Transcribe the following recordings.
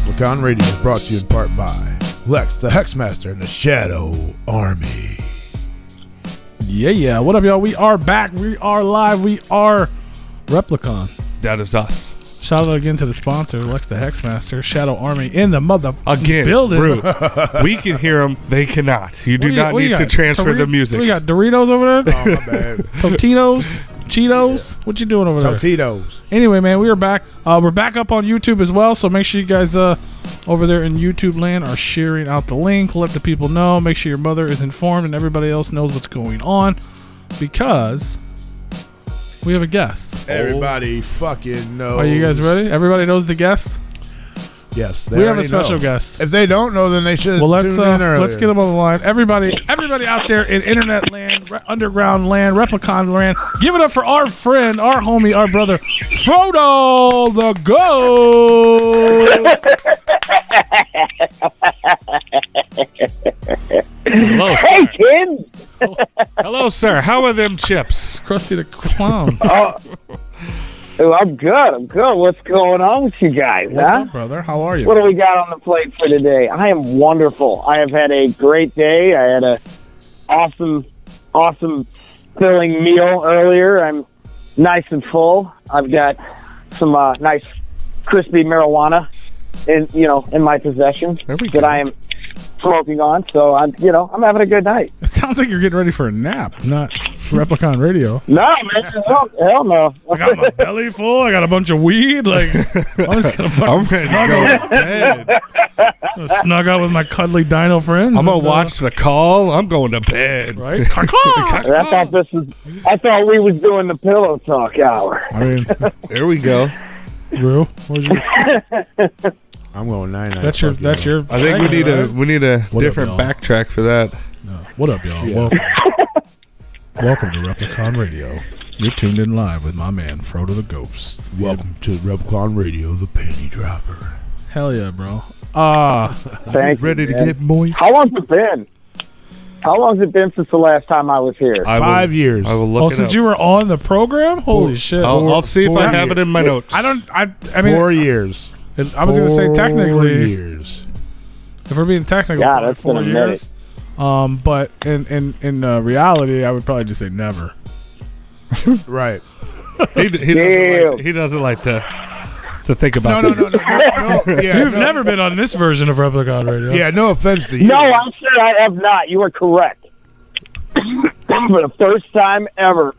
Replicon Radio is brought to you in part by Lex, the Hexmaster, and the Shadow Army. Yeah. What up, y'all? We are back. We are live. We are Replicon. That is us. Shout out again to the sponsor, Lex, the Hexmaster, Shadow Army in the building. Rude. We can hear them. They cannot. You do not need to transfer the music. We got Doritos over there. Oh, my bad. Totitos. Cheetos. What you doing over there? Totitos. Anyway, man, we are back. We're back up on YouTube as well, so make sure you guys over there in YouTube land are sharing out the link. Let the people know. Make sure your mother is informed and everybody else knows what's going on, because we have a guest. Everybody fucking knows. Are you guys ready? Everybody knows the guest? Yes. We have a special guest. If they don't know, then they should tune in earlier. Let's get them on the line. Everybody out there in internet land, underground land, Replicon land, give it up for our friend, our homie, our brother, Frodo the Ghost. Hello, sir. Hey, kids! Hello, sir. How are them chips? Krusty the Clown. Oh, I'm good. What's going on with you guys, What's huh? up, brother? How are you? What do we got on the plate for today? I am wonderful. I have had a great day. I had a awesome filling meal earlier. I'm nice and full. I've got some nice crispy marijuana in my possession that I am smoking on. So I'm having a good night. It sounds like you're getting ready for a nap, not Replicon Radio. No, man, hell no. I got my belly full. I got a bunch of weed. Like, I'm just gonna fucking snug up. I'm snug up with my cuddly dino friends. I'm gonna watch The Call. I'm going to bed. Right? I thought we was doing the pillow talk hour. I mean, There we go. Rue, what's your? I'm going 9-9. That's your. I think we need a What up, different y'all? backtrack for that. No. What up, y'all? Yeah. Welcome to Replicon Radio. You're tuned in live with my man Frodo the Ghost. Welcome to Replicon Radio, the panty dropper. Hell yeah, bro. Thank you, Ready to man. get moist? How long's it been? How long's it been since the last time I was here? 5 years. I will look it since up. you were on the program, holy shit! I'll see if I have it in my notes. I mean, 4 years. I was gonna say 4 technically, years. if we're being technical, Yeah, probably that's 4 been a years. But in reality, I would probably just say never. Right. He doesn't like to think about No. things. Yeah, You've never been on this version of Replicon Radio. Yeah, no offense to you. No, I said I have not. You are correct. For the first time ever.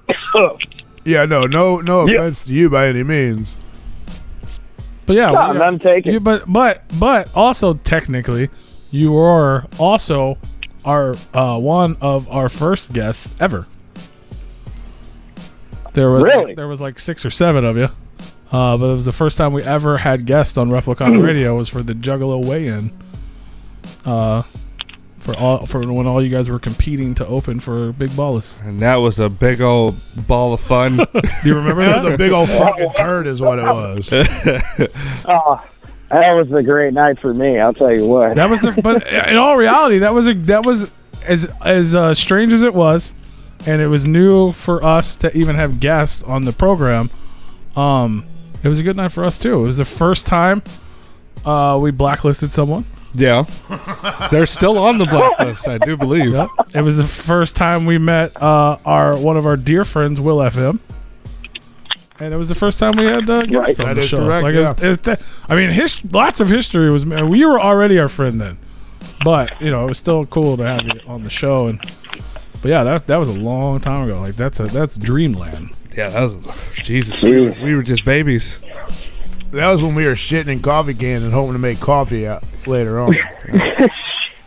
Yeah, no offense to you by any means. But yeah, No, none taken. but also technically, you are also our one of our first guests ever. There was like 6 or 7 of you, but it was the first time we ever had guests on Replicon Radio. Was for the Juggalo weigh-in. For when all you guys were competing to open for Big Ballas. And that was a big old ball of fun. Do you remember That was that? a big old fucking turd is what it was. Oh, that was a great night for me. I'll tell you what. That was but in all reality, that was as strange as it was, and it was new for us to even have guests on the program. It was a good night for us too. It was the first time we blacklisted someone. Yeah. They're still on the blacklist, I do believe. Yep. It was the first time we met one of our dear friends, Will FM. And it was the first time we had guests on That the is show. correct, Like yeah. lots of history was. You were already our friend then, but it was still cool to have you on the show. But yeah, that was a long time ago. Like that's dreamland. Yeah, that was Jesus. We were just babies. That was when we were shitting in coffee cans and hoping to make coffee out later on.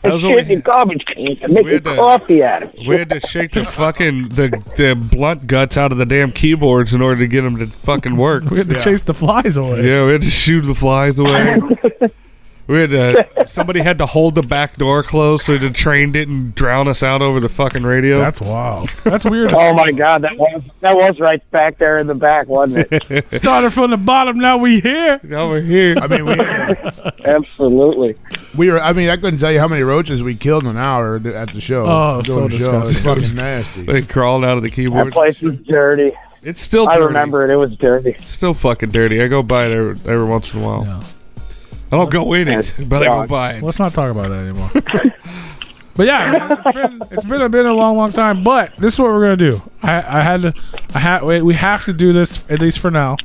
That was what Shit in garbage cans and making coffee out of it. We had to shake the fucking the blunt guts out of the damn keyboards in order to get them to fucking work. We had to chase the flies away. Yeah, we had to shoot the flies away. We had somebody had to hold the back door closed so the train didn't drown us out over the fucking radio. That's wild. That's weird. Oh my God, that was right back there in the back, wasn't it? Started from the bottom. Now we here. Now we're here. I mean, Absolutely. I couldn't tell you how many roaches we killed in an hour at the show. Oh, doing so the show. It's disgusting. fucking nasty. They crawled out of the That keyboard. place was dirty. It's still I dirty. remember it. It was dirty. It's still fucking dirty. I go by it every once in a while. Yeah. I don't go in it, but I go by it. Let's not talk about that anymore. But yeah, man, it's been a long time. But this is what we're gonna do. We have to do this at least for now.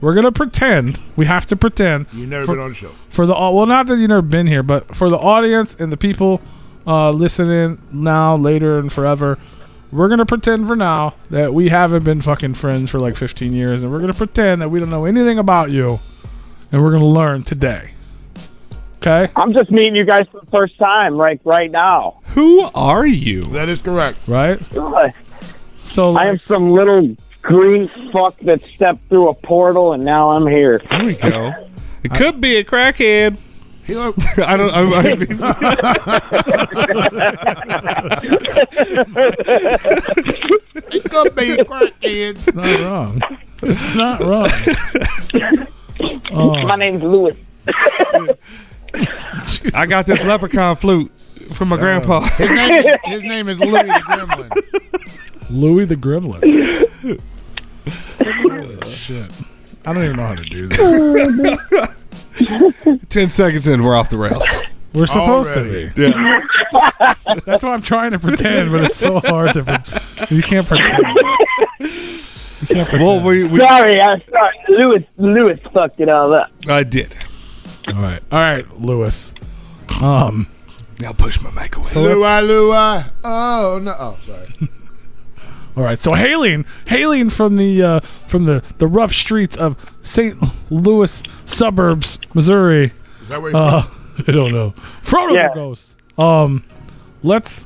We're gonna pretend. We have to pretend. You've never been on the show. For the well, not that you've never been here, but for the audience and the people listening now, later, and forever, we're gonna pretend for now that we haven't been fucking friends for like 15 years, and we're gonna pretend that we don't know anything about you, and we're gonna learn today. Okay. I'm just meeting you guys for the first time, right now. Who are you? That is correct. Right. So I am some little green fuck that stepped through a portal, and now I'm here. There we go. It could be a crackhead. He look, I don't. I mean, it could be a crackhead. It's not wrong. It's not wrong. My name's Louis. I got this leprechaun flute from my grandpa. His name is Louis the Gremlin. Louis the Gremlin. Oh, shit. I don't even know how to do this. 10 seconds in, we're off the rails. We're supposed Already. to be. Yeah. That's why I'm trying to pretend, but it's so hard to. You can't pretend. You can't pretend. Well, we Sorry, Louis fucked it all up. I did. All right, Lewis. Now push my mic away. So Louis. Oh no. Oh, sorry. all right. So hailing from the rough streets of St. Louis suburbs, Missouri. Is that where you're from? I don't know. Frodo Yeah. the Ghost. Let's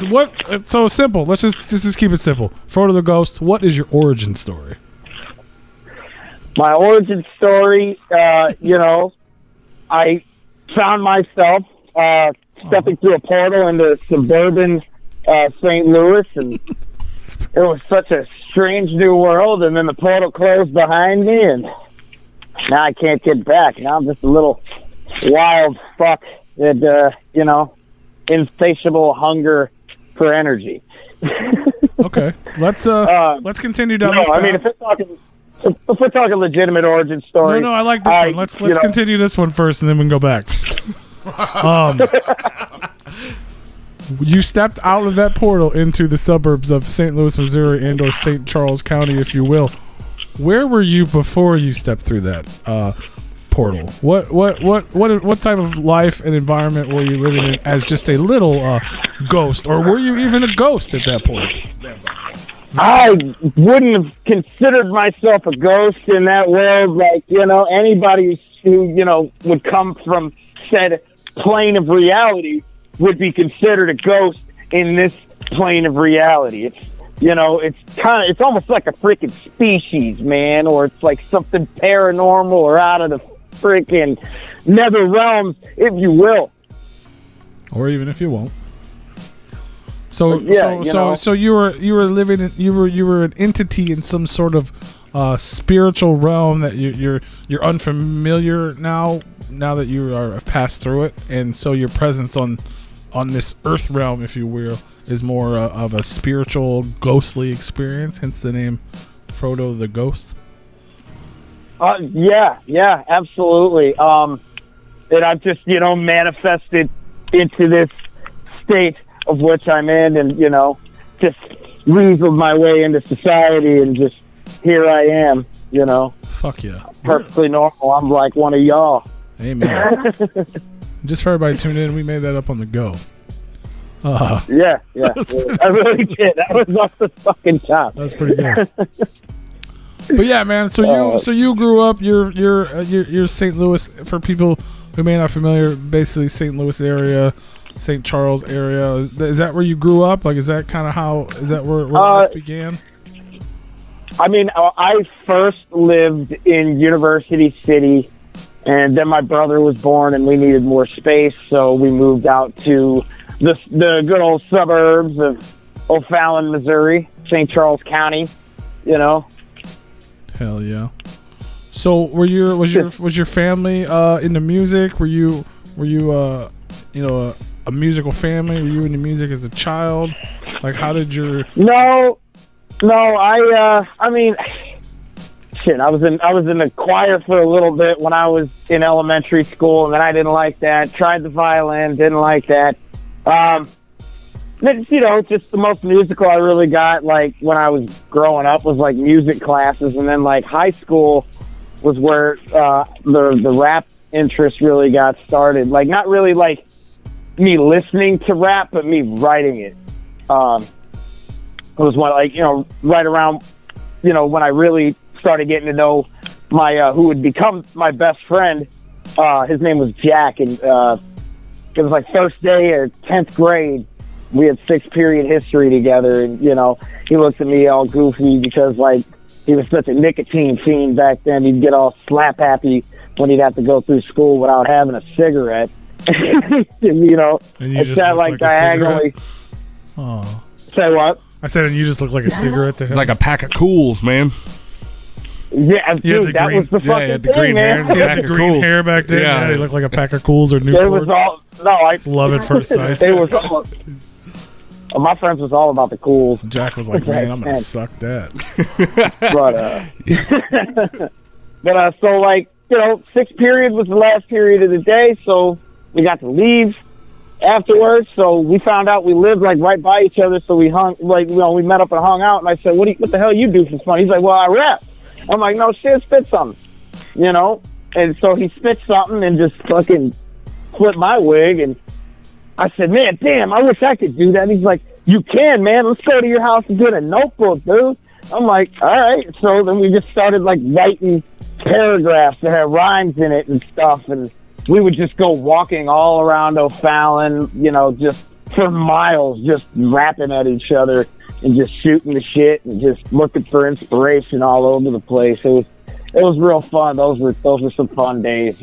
what? It's so simple. Let's just keep it simple. Frodo the Ghost. What is your origin story? My origin story, I found myself stepping through a portal into suburban St. Louis, and it was such a strange new world, and then the portal closed behind me, and now I can't get back. Now I'm just a little wild fuck that, insatiable hunger for energy. Okay, let's continue down this path. I mean, if we're talking legitimate origin story. No, I like this one. Let's continue this one first, and then we can go back. You stepped out of that portal into the suburbs of St. Louis, Missouri, and/or St. Charles County, if you will. Where were you before you stepped through that portal? What type of life and environment were you living in as just a little ghost, or were you even a ghost at that point? I wouldn't have considered myself a ghost in that world. Like, anybody who, would come from said plane of reality would be considered a ghost in this plane of reality. It's, it's almost like a freaking species, man, or it's like something paranormal or out of the freaking nether realms, if you will. Or even if you won't. So you were living you were an entity in some sort of spiritual realm that you're unfamiliar now that you have passed through it, and so your presence on this earth realm, if you will, is more of a spiritual ghostly experience, hence the name Frodo the Ghost. Yeah, absolutely. And I've just manifested into this state of which I'm in, and just weaseled my way into society, and just here I am, Fuck yeah, perfectly normal. I'm like one of y'all. Amen. Just for everybody tuned in, we made that up on the go. Yeah. I really did. That was off the fucking top. That's pretty good. But yeah, man. So you grew up. You're St. Louis. For people who may not familiar, basically St. Louis area, St. Charles area. Is that where you grew up? Like, is that kind of how? Is that where life began? I mean, I first lived in University City, and then my brother was born, and we needed more space, so we moved out to the good old suburbs of O'Fallon, Missouri, St. Charles County. Hell yeah. So was your family into music? Were you a musical family? Were you into music as a child? Like, how did your... No, I mean, I was in the choir for a little bit when I was in elementary school, and then I didn't like that. Tried the violin, didn't like that. Then, just the most musical I really got, like, when I was growing up was, like, music classes. And then, like, high school was where the rap interest really got started. Like, not really, like, me listening to rap, but me writing it. It was, right around, when I really started getting to know my who would become my best friend. His name was Jack, and it was, like, first day of 10th grade. We had 6th period history together, and, he looked at me all goofy because, like, he was such a nicotine fiend back then. He'd get all slap happy when he'd have to go through school without having a cigarette. And you just sat, like, diagonally. Oh. Say what? I said, and you just look like a cigarette to him. It's like a pack of Cools, man. Yeah, dude, that was the fucking thing, man. He had the green hair back then. Yeah, he looked like a pack of Cools or Newports. It was all love at first sight. It was all. My friends was all about the Cools. Jack was like, man, I'm gonna suck that. But so, like, 6th period was the last period of the day, so we got to leave afterwards. So we found out we lived, like, right by each other, so we hung, like, we met up and hung out. And I said, what the hell you do for fun? He's like, well, I rap. I'm like, no shit, spit something, And so he spit something and just fucking flipped my wig, and I said, man, damn, I wish I could do that. He's like, you can, man. Let's go to your house and get a notebook, dude. I'm like, all right. So then we just started, like, writing paragraphs that had rhymes in it and stuff, and we would just go walking all around O'Fallon, just for miles, just rapping at each other and just shooting the shit and just looking for inspiration all over the place. It was real fun. Those were some fun days.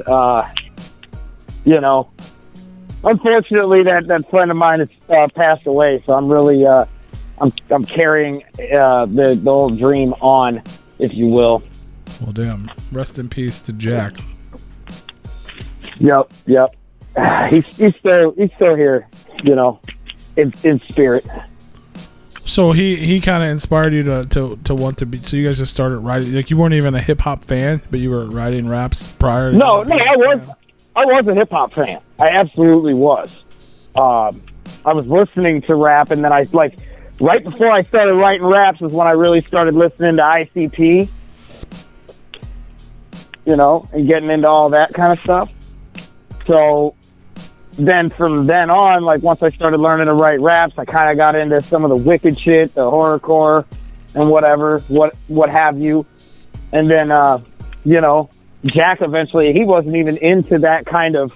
Unfortunately, that friend of mine has passed away, so I'm really I'm carrying the old dream on, if you will. Well, damn. Rest in peace to Jack. Yep. He's still here, in spirit. So he kind of inspired you to want to be. So you guys just started writing. Like, you weren't even a hip hop fan, but you were writing raps prior. No, I was a hip hop fan. I absolutely was. I was listening to rap, and then I, like, right before I started writing raps was when I really started listening to ICP, and getting into all that kind of stuff. So then from then on, like, once I started learning to write raps, I kind of got into some of the wicked shit, the horrorcore and whatever, what have you. And then, Jack eventually, he wasn't even into that kind of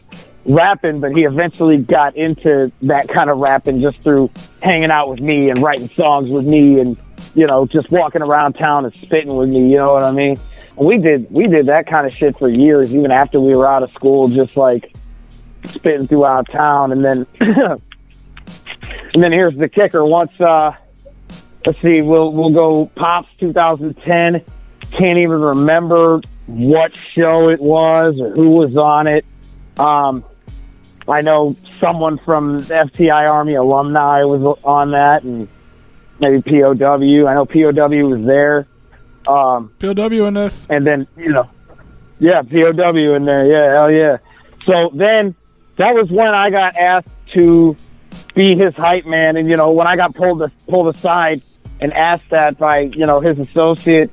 rapping, but he eventually got into that kind of rapping just through hanging out with me and writing songs with me and, just walking around town and spitting with me, you know what I mean? And we did that kind of shit for years, even after we were out of school, just, like, spitting throughout town. And then and then here's the kicker. Once let's see, we'll go Pops 2010. Can't even remember what show it was or who was on it. I know someone from the FTI Army alumni was on that, and maybe POW. I know POW was there. POW in this. And then, yeah, POW in there. Yeah, hell yeah. So then that was when I got asked to be his hype man. And, when I got pulled aside and asked that by, his associate,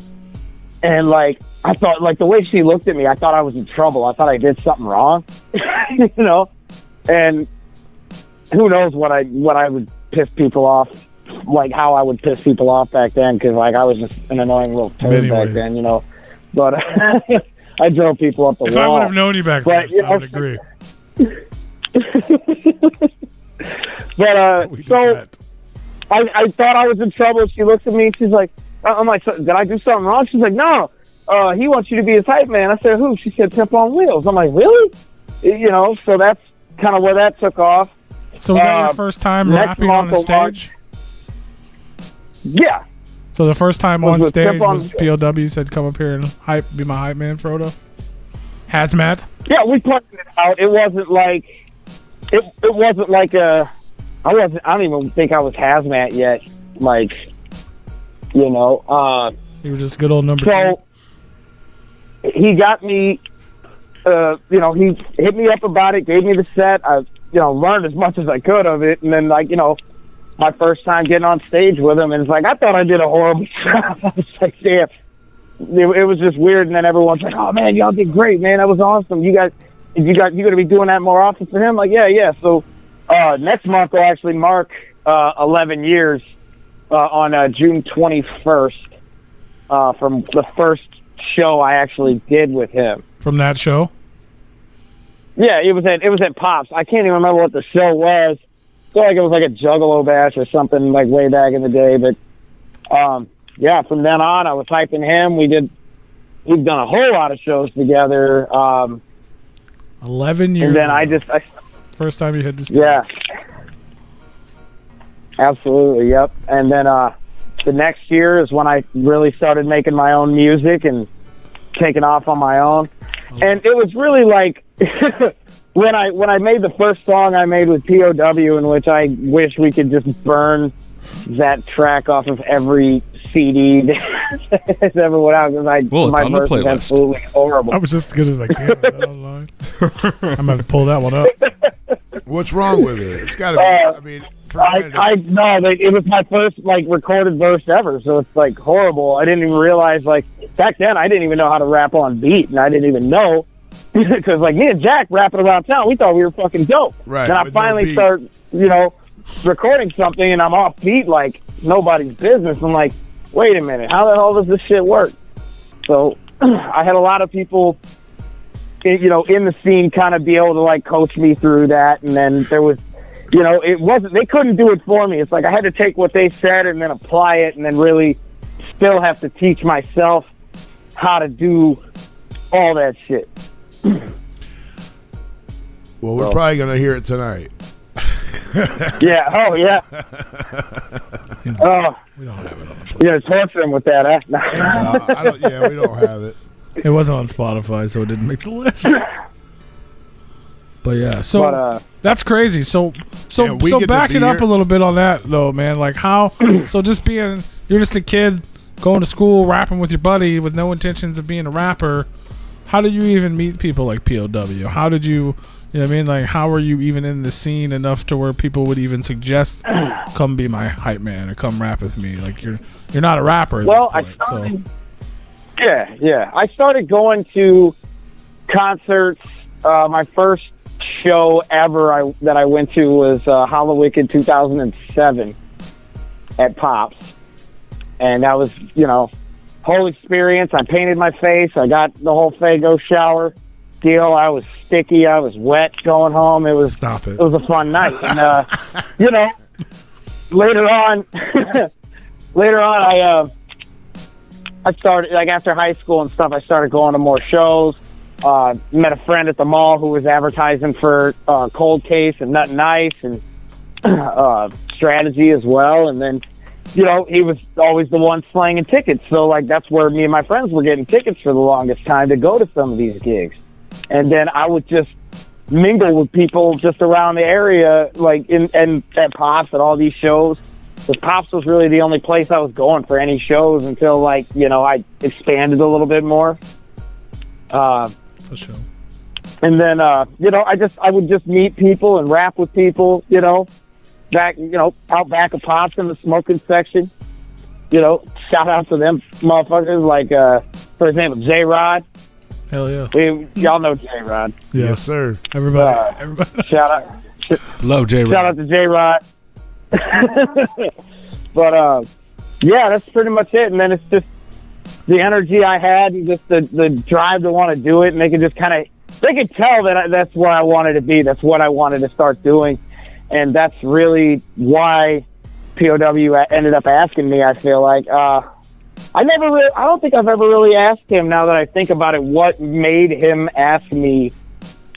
and, like, I thought, like, the way she looked at me, I thought I was in trouble. I thought I did something wrong, and who knows what I would piss people off, like how I would piss people off back then, because, like, I was just an annoying little turd back then, but I drove people up the wall. If I would have known you back then, I would agree. But so I thought I was in trouble. She looks at me, she's like, I'm like, did I do something wrong? She's like, no, he wants you to be his hype man. I said, who? She said, Pimp on Wheels. I'm like, really? So that's kind of where that took off. So was that your first time rapping on the stage? Yeah. So the first time on stage was POW said, come up here and be my hype man, Frodo? Hazmat? Yeah, we planned it out. It wasn't like I don't even think I was Hazmat yet. Like, you were just good old number two. he got me. He hit me up about it, gave me the set. I learned as much as I could of it, and then my first time getting on stage with him, and it's like I thought I did a horrible job. I was like, damn. It was just weird, and then everyone's like, "Oh man, y'all did great, man. That was awesome. You gonna be doing that more often for him?" Like, yeah. So next month will actually mark 11 years on June 21st from the first show I actually did with him. From that show? Yeah, it was at Pops. I can't even remember what the show was. I feel like it was like a Juggalo Bash or something like way back in the day, but. Yeah, from then on, I was hyping him. We've done a whole lot of shows together. 11 years. And then ago. I first time you hit this. Yeah. Absolutely, yep. And then the next year is when I really started making my own music and taking off on my own. Oh. And it was really like when I made the first song I made with POW, in which I wish we could just burn that track off of every CD that's ever went out, because my verse is absolutely horrible. I was just gonna damn, is that online? I'm gonna have to pull that one up. What's wrong with it? It's got to be. I mean, it was my first recorded verse ever, so it's horrible. I didn't even realize back then I didn't even know how to rap on beat, and I didn't even know because me and Jack rapping around town, we thought we were fucking dope. Right. And I finally start recording something, and I'm off beat like nobody's business. I'm like, wait a minute, how the hell does this shit work? So I had a lot of people, in the scene kind of be able to coach me through that. And then there was, they couldn't do it for me. It's I had to take what they said and then apply it, and then really still have to teach myself how to do all that shit. Well, we're probably going to hear it tonight. Yeah. Oh, yeah. Oh, we don't have it on the playlist. Torture him with that, huh? We don't have it. It wasn't on Spotify, so it didn't make the list. But yeah, so that's crazy. So back it up a little bit on that though, man. How? So you're just a kid going to school, rapping with your buddy with no intentions of being a rapper. How did you even meet people like POW? How did you? You know what I mean? How are you even in the scene enough to where people would even suggest, come be my hype man or come rap with me? You're not a rapper. Well, I started going to concerts. My first show ever that I went to was Halloween in 2007 at Pops. And that was, whole experience. I painted my face. I got the whole Fago shower deal. I was sticky. I was wet going home. It was It was a fun night. And later on, I started after high school and stuff. I started going to more shows. Met a friend at the mall who was advertising for Cold Case and Nut and Ice and Strategy as well. And then he was always the one slanging tickets. So that's where me and my friends were getting tickets for the longest time to go to some of these gigs. And then I would just mingle with people just around the area, and at Pops at all these shows. Because Pops was really the only place I was going for any shows until I expanded a little bit more. For sure. And then I would just meet people and rap with people, out back of Pops in the smoking section. Shout out to them motherfuckers for example, J-Rod. Hell yeah. Y'all know J-Rod. Yeah. Yes, sir. Everybody. Shout out. Love J-Rod. Shout out to J-Rod. But, that's pretty much it. And then it's just the energy I had and just the drive to want to do it. And they could just they could tell that that's where I wanted to be. That's what I wanted to start doing. And that's really why POW ended up asking me, I feel like. I don't think I've ever really asked him, now that I think about it, what made him ask me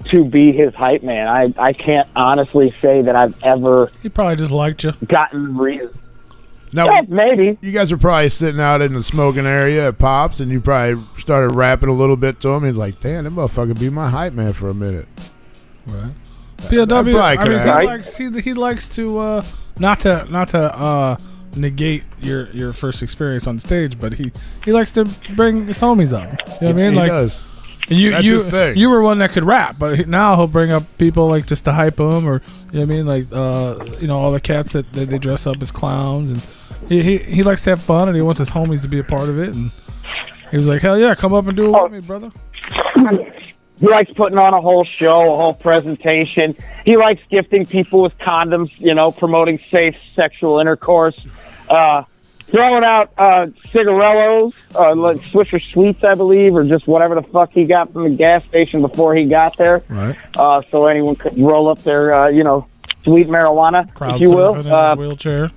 to be his hype man. I can't honestly say that I've ever... He probably just liked you. ...gotten reason. Now, yeah, maybe. You guys were probably sitting out in the smoking area at Pops, and you probably started rapping a little bit to him. He's like, damn, that motherfucker be my hype man for a minute. Right. POW, he likes to not to negate your first experience on stage, but he likes to bring his homies up. You know what I mean? He Like does. you That's his thing. you were one that could rap, but now he'll bring up people like just to hype him, or you know what I mean, like all the cats that they dress up as clowns, and he likes to have fun, and he wants his homies to be a part of it, and he was like, hell yeah, come up and do it with me, brother. He likes putting on a whole show, a whole presentation. He likes gifting people with condoms, promoting safe sexual intercourse, throwing out cigarillos, like Swisher Sweets, I believe, or just whatever the fuck he got from the gas station before he got there. Right. So anyone could roll up their, sweet marijuana, Crowd if you will. surfing in his wheelchair.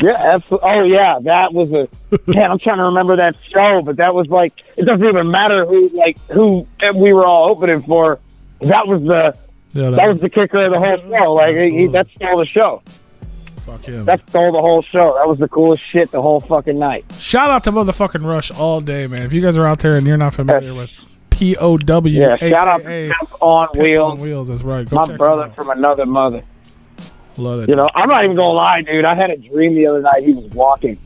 Yeah, absolutely. Oh, yeah, that was man, I'm trying to remember that show, but that was like, it doesn't even matter who we were all opening for. That was the kicker of the whole show. Like, that stole the show. Fuck yeah. That stole the whole show. That was the coolest shit the whole fucking night. Shout out to motherfucking Rush all day, man. If you guys are out there and you're not familiar with POW, yeah, shout out to Pimp on Wheels. On Wheels, that's right. Go My check brother him out. from another mother. Love it. I'm not even gonna lie, dude. I had a dream the other night. He was walking.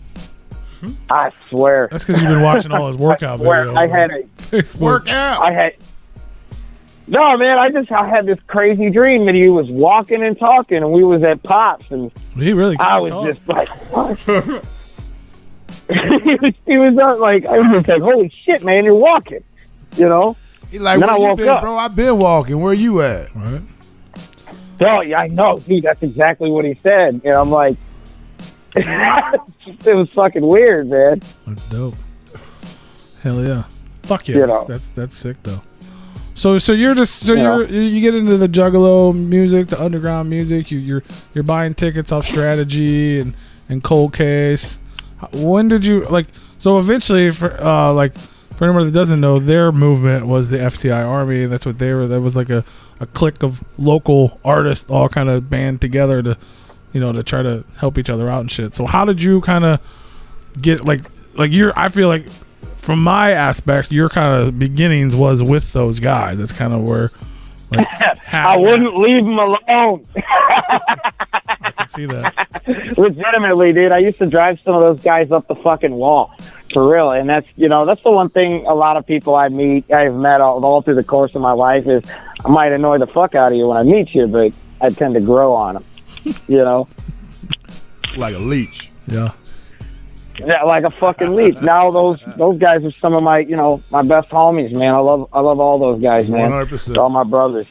I swear. That's because you've been watching all his workout videos. I had a Facebook. Workout. No, man. I had this crazy dream that he was walking and talking, and we was at Pops, and He really. I was talk. just like, what? he was like, I was like, holy shit, man, you're walking. He like, And then where I you woke been, up. bro? I've been walking. Where you at? Right. Oh, yeah, I know, dude. That's exactly what he said. And I'm like, it was fucking weird, man. That's dope. Hell yeah. Fuck yeah. That's sick though. So you're just you get into the Juggalo music, the underground music. You're buying tickets off Strategy and Cold Case. When did you So eventually, for anyone that doesn't know, their movement was the FTI Army, and that's what they were. That was like a clique of local artists all kind of band together to try to help each other out and shit. So how did you kind of get I feel like from my aspect, your kind of beginnings was with those guys. That's kind of where I wouldn't leave them alone. I can see that. Legitimately, dude. I used to drive some of those guys up the fucking wall. For real. And that's the one thing a lot of people I've met all through the course of my life is I might annoy the fuck out of you when I meet you, but I tend to grow on them, Like a leech. Yeah. Yeah, like a fucking leech. Now those guys are some of my, my best homies, man. I love all those guys, man. 100%. All my brothers.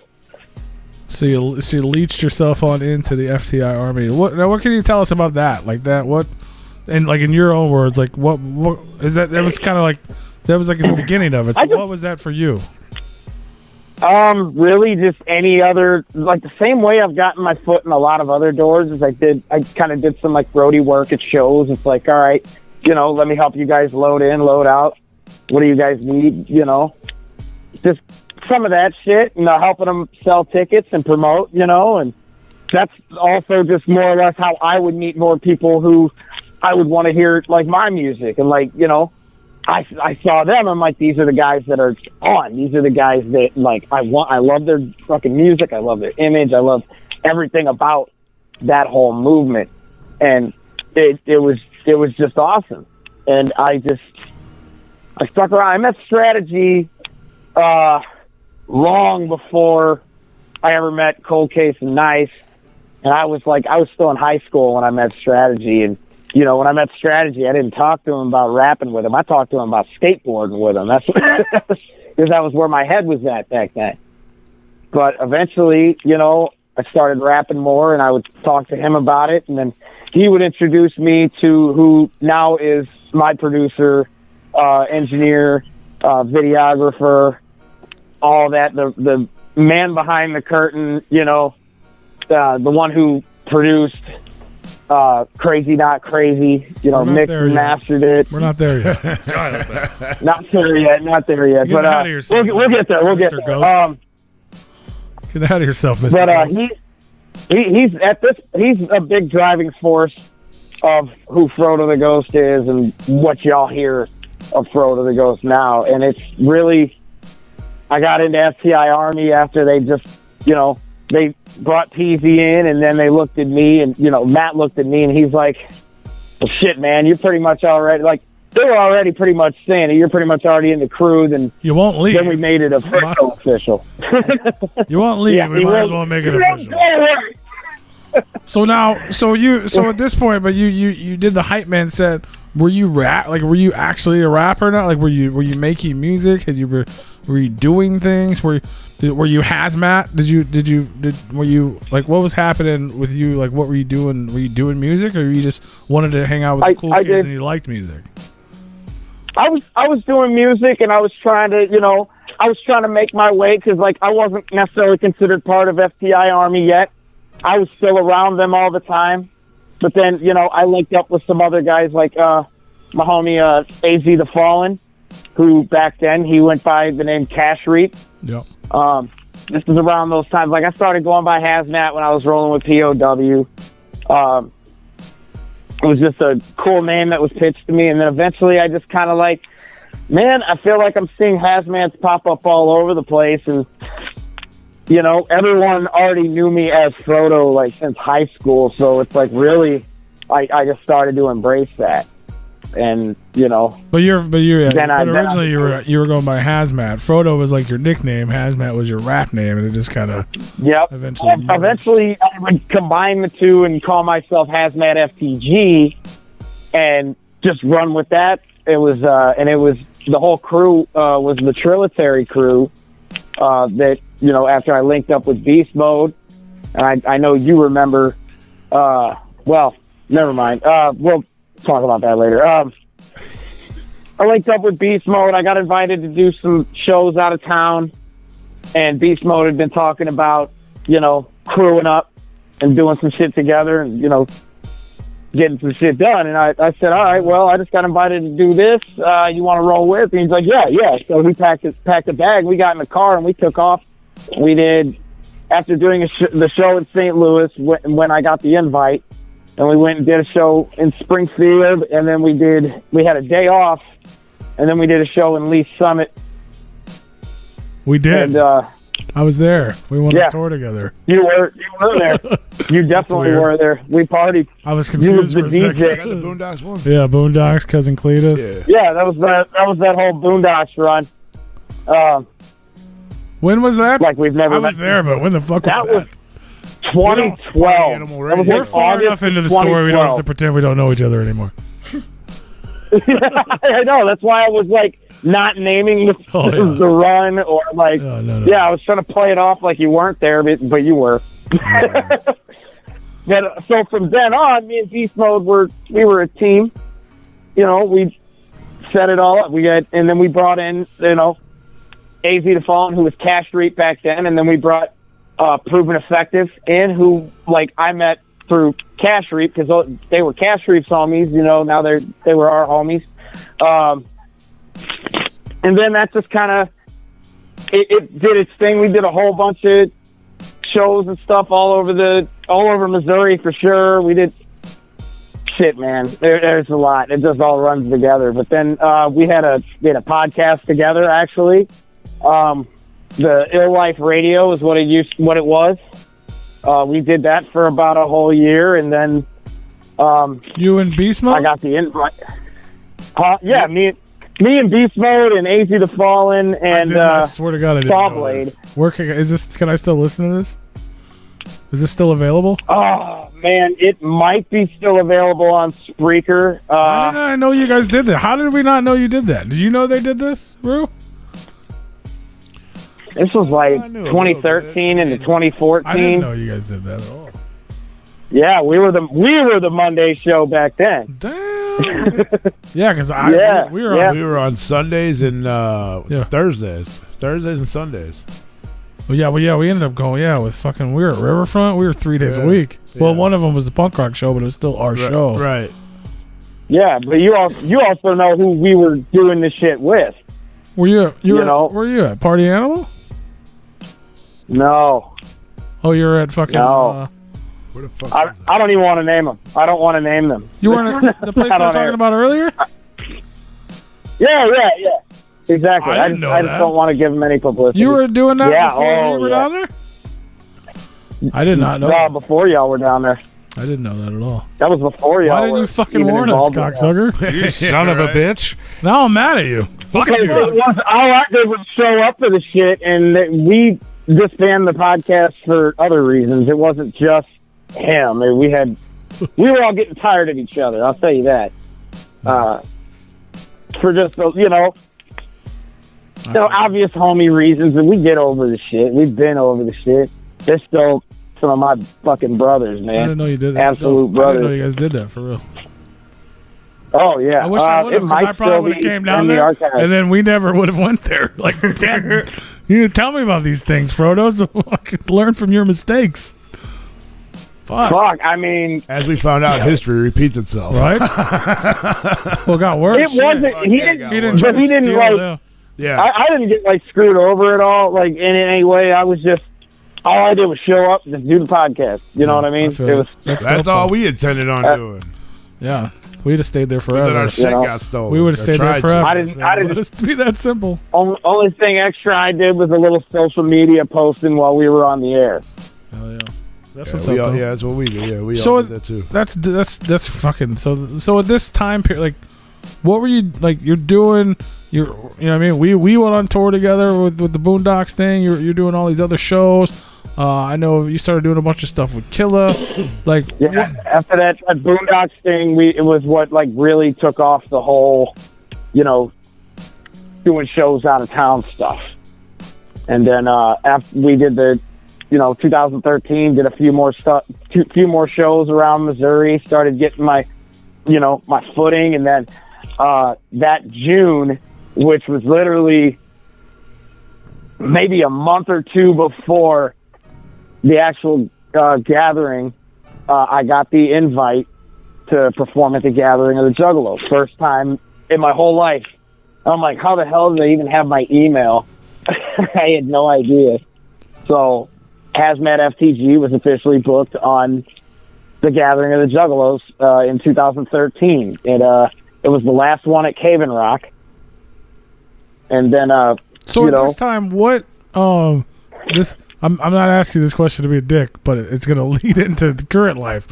So you leached yourself on into the FTI Army. What can you tell us about that? Like that, what, and like in your own words, like what is that? That was kind of like that was like the beginning of it. So what was that for you? Really just any other, like the same way I've gotten my foot in a lot of other doors is I kind of did some like roadie work at shows. It's like, all right, let me help you guys load in, load out. What do you guys need? Just some of that shit, helping them sell tickets and promote, and that's also just more or less how I would meet more people who I would want to hear like my music. And like, I saw them. I'm like, these are the guys that are on. These are the guys that like I love their fucking music. I love their image. I love everything about that whole movement. And it was just awesome. And I stuck around. I met Strategy long before I ever met Cold Case and Nice. And I was still in high school when I met Strategy. And when I met Strategy, I didn't talk to him about rapping with him. I talked to him about skateboarding with him. That's because that was where my head was at back then. But eventually, I started rapping more, and I would talk to him about it. And then he would introduce me to who now is my producer, engineer, videographer, all that. The man behind the curtain, the one who produced Crazy Not Crazy, mixed and mastered it. We're not there yet. Not there yet. But we'll get there. We'll get there. Get out of yourself, Mr. But he's a big driving force of who Frodo the Ghost is and what y'all hear of Frodo the Ghost now. And it's really, I got into FTI Army after they just, they brought Peasy in, and then they looked at me, and Matt looked at me, and he's like, "Well, shit, man, you're pretty much already like." They were already pretty much saying it. You're pretty much already in the crew. Then you won't leave. Then we made it official. You won't leave. Yeah, we might as well make it official. So at this point, but you did the hype man set. Were you were you actually a rapper now? Like were you making music? Were you doing things? Were you hazmat? Were you like what was happening with you? Like what were you doing? Were you doing music, or you just wanted to hang out with the cool kids and you liked music? I was doing music, and I was trying to make my way, because like I wasn't necessarily considered part of FTI Army yet. I was still around them all the time, but then I linked up with some other guys like my homie AZ the Fallen, who back then he went by the name Cash Reap. Yep. This was around those times. Like I started going by Hazmat when I was rolling with POW. It was just a cool name that was pitched to me, and then eventually I just kind of like, man, I feel like I'm seeing Hazmats pop up all over the place, and everyone already knew me as Frodo like since high school, so it's like really, I just started to embrace that, and But originally you were going by Hazmat. Frodo was like your nickname. Hazmat was your rap name, and it just kind of Eventually, I would combine the two and call myself Hazmat FTG, and just run with that. It was the whole crew was the Trilitary crew that after I linked up with Beast Mode, and I know you remember. Well, never mind. We'll talk about that later. I linked up with Beast Mode. I got invited to do some shows out of town, and Beast Mode had been talking about, crewing up and doing some shit together, and, getting some shit done. And I said, all right, well, I just got invited to do this. You want to roll with? And he's like, yeah. So he packed a bag. We got in the car and we took off. We did, after doing the show in St. Louis, when I got the invite, and we went and did a show in Springfield, and then we had a day off, and then we did a show in Lee Summit. We did. And, I was there. We went on a tour together. You were there. You definitely were there. We partied. I was confused for a second. I got the Boondocks one. Yeah, Boondocks, Cousin Cletus. Yeah, that was that whole Boondocks run. When was that? Like we've never. I was there, but when the fuck was that? 2012. We're far enough into the story. We don't have to pretend we don't know each other anymore. I know. That's why I was like not naming the run, or like, no. Yeah, I was trying to play it off like you weren't there, but you were. So from then on, me and Beast Mode we were a team. We set it all up. And then we brought in AZ the Fallen, who was Cash Reap back then, and then we brought Proven Effective in, who like I met through Cash Reap, because they were Cash Reap's homies. Now they were our homies. And then that just kind of it did its thing. We did a whole bunch of shows and stuff all over Missouri for sure. We did shit, man. There's a lot. It just all runs together. But then we had a podcast together actually. The Ill Life Radio is what it was. We did that for about a whole year, and then you and Beast Mode? I got the invite. Yeah, me and Beast Mode and AZ the Fallen and I swear to God, I didn't Sawblade. Where can I still listen to this? Is this still available? Oh man, it might be still available on Spreaker. How did I know you guys did that? How did we not know you did that? Did you know they did this, Rue? This was like 2013 into 2014. I didn't know you guys did that at all. Yeah, we were the Monday show back then. Damn. Yeah, because we were on Sundays and Thursdays and Sundays. We ended up going with fucking. We were at Riverfront. We were 3 days a week. Yeah. Well, one of them was the punk rock show, but it was still our show. Right. Yeah, but you also know who we were doing this shit with. Were you at Party Animal? No. Oh, you're at fucking. No. Where the fuck? I don't even want to name them. I don't want to name them. You weren't at the place we were talking about earlier? Yeah. Exactly. I just don't want to give them any publicity. You were doing that before you were down there? I did not know. Before y'all were down there. I didn't know that at all. That was before y'all. Why didn't you fucking warn us, cocksucker? You son of a bitch. Now I'm mad at you. Fuck you. All I did was show up for the shit, and we disbanded the podcast for other reasons. It wasn't just him. We were all getting tired of each other. I'll tell you that. For just obvious homie reasons, and we get over the shit. We've been over the shit. They're still some of my fucking brothers, man. I didn't know you did that. Absolute brothers. I didn't know you guys did that for real. Oh yeah. I wish I would have, because I probably would have came down there, and then we never would have went there. Like, Dad, you need to tell me about these things, Frodo, so I could learn from your mistakes. Fuck. I mean, as we found out, history repeats itself. Right? Well, it got worse. It wasn't. He didn't. But he didn't like. Yeah. I didn't get like screwed over at all. Like in any way, I was just. All I did was show up, just do the podcast. You know what I mean? That's all we intended on doing. Yeah, we'd have stayed there forever. Then our shit got stolen. We would have stayed there forever. I didn't just be that simple. Only thing extra I did was a little social media posting while we were on the air. Hell yeah. That's what's up. That's what we do. Yeah, we all did that too. That's fucking so at this time period, like, what were you like? You're doing. You know what I mean? We went on tour together with the Boondocks thing. You're doing all these other shows. I know you started doing a bunch of stuff with Killa. Like, yeah, after that Boondocks thing, it was what like really took off the whole, doing shows out of town stuff. And then after we did the, 2013, did a few more shows around Missouri. Started getting my footing, and then that June, which was literally maybe a month or two before the actual gathering, I got the invite to perform at the Gathering of the Juggalos. First time in my whole life. I'm like, how the hell did they even have my email? I had no idea. So Hazmat FTG was officially booked on the Gathering of the Juggalos in 2013. It was the last one at Cave and Rock. And then so at this time, what this I'm not asking this question to be a dick, but it's going to lead into the current life.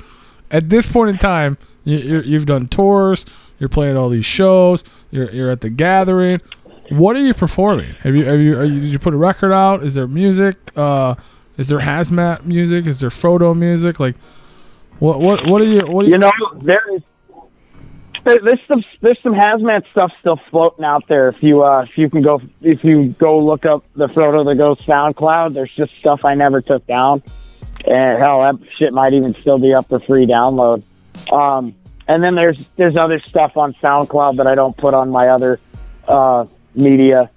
At this point in time, you've done tours, you're playing all these shows, you're at the Gathering. What are you performing? Did you put a record out? Is there music? Is there Hazmat music? Is there Frodo music? Like, what are you? There's some Hazmat stuff still floating out there. If you go look up the Frodo the Ghost SoundCloud, there's just stuff I never took down, and hell, that shit might even still be up for free download. And then there's other stuff on SoundCloud that I don't put on my other media.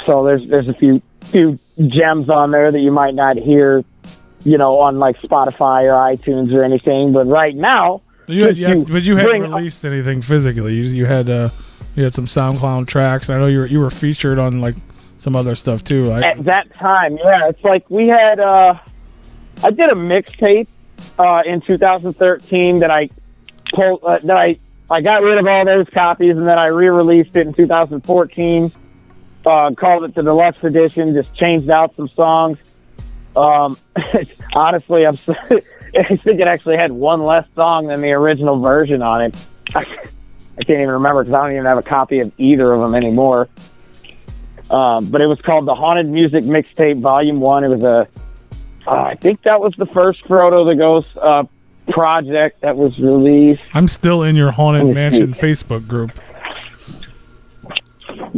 So there's a few gems on there that you might not hear, on like Spotify or iTunes or anything. But right now. But you hadn't released anything physically. You had some SoundCloud tracks. I know you were featured on like some other stuff too. At that time, yeah, it's like we had. I did a mixtape in 2013 that I pulled. I got rid of all those copies, and then I re-released it in 2014. Called it the Deluxe Edition. Just changed out some songs. Honestly, I think it actually had one less song than the original version on it. I can't even remember because I don't even have a copy of either of them anymore. But it was called the Haunted Music Mixtape Volume 1. It was I think that was the first Frodo the Ghost project that was released. I'm still in your Haunted Mansion Facebook group.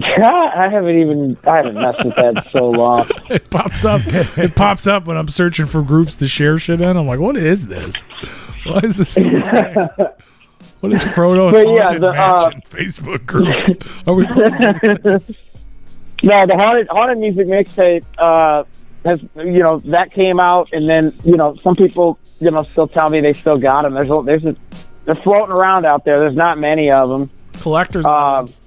I haven't messed with that in so long. It pops up when I'm searching for groups to share shit in. I'm like, what is this? Why is this still there? What is Frodo's Haunted Mansion Facebook group? Are we No, the Haunted Music Mixtape has, that came out, and then, some people, still tell me they still got them. They're floating around out there. There's not many of them. Collector's items.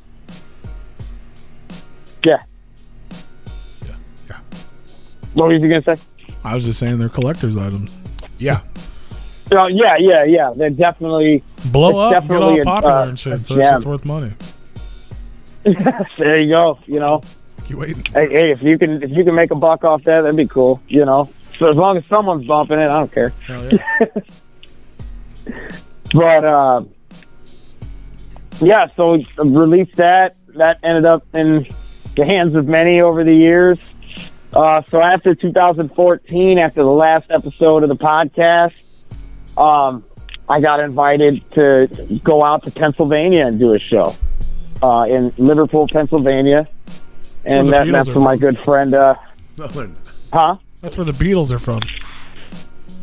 Yeah. What were you going to say? I was just saying they're collector's items. Yeah. Oh, yeah. They're definitely... Blow up, get all popular and shit, so it's worth money. There you go, Keep waiting. Hey, if you can make a buck off that, that'd be cool, So as long as someone's bumping it, I don't care. Hell yeah. But yeah, so we released that. That ended up in the hands of many over the years. So after 2014, after the last episode of the podcast, I got invited to go out to Pennsylvania and do a show in Liverpool, Pennsylvania. And that's where my good friend... No, they're not. Huh? That's where the Beatles are from.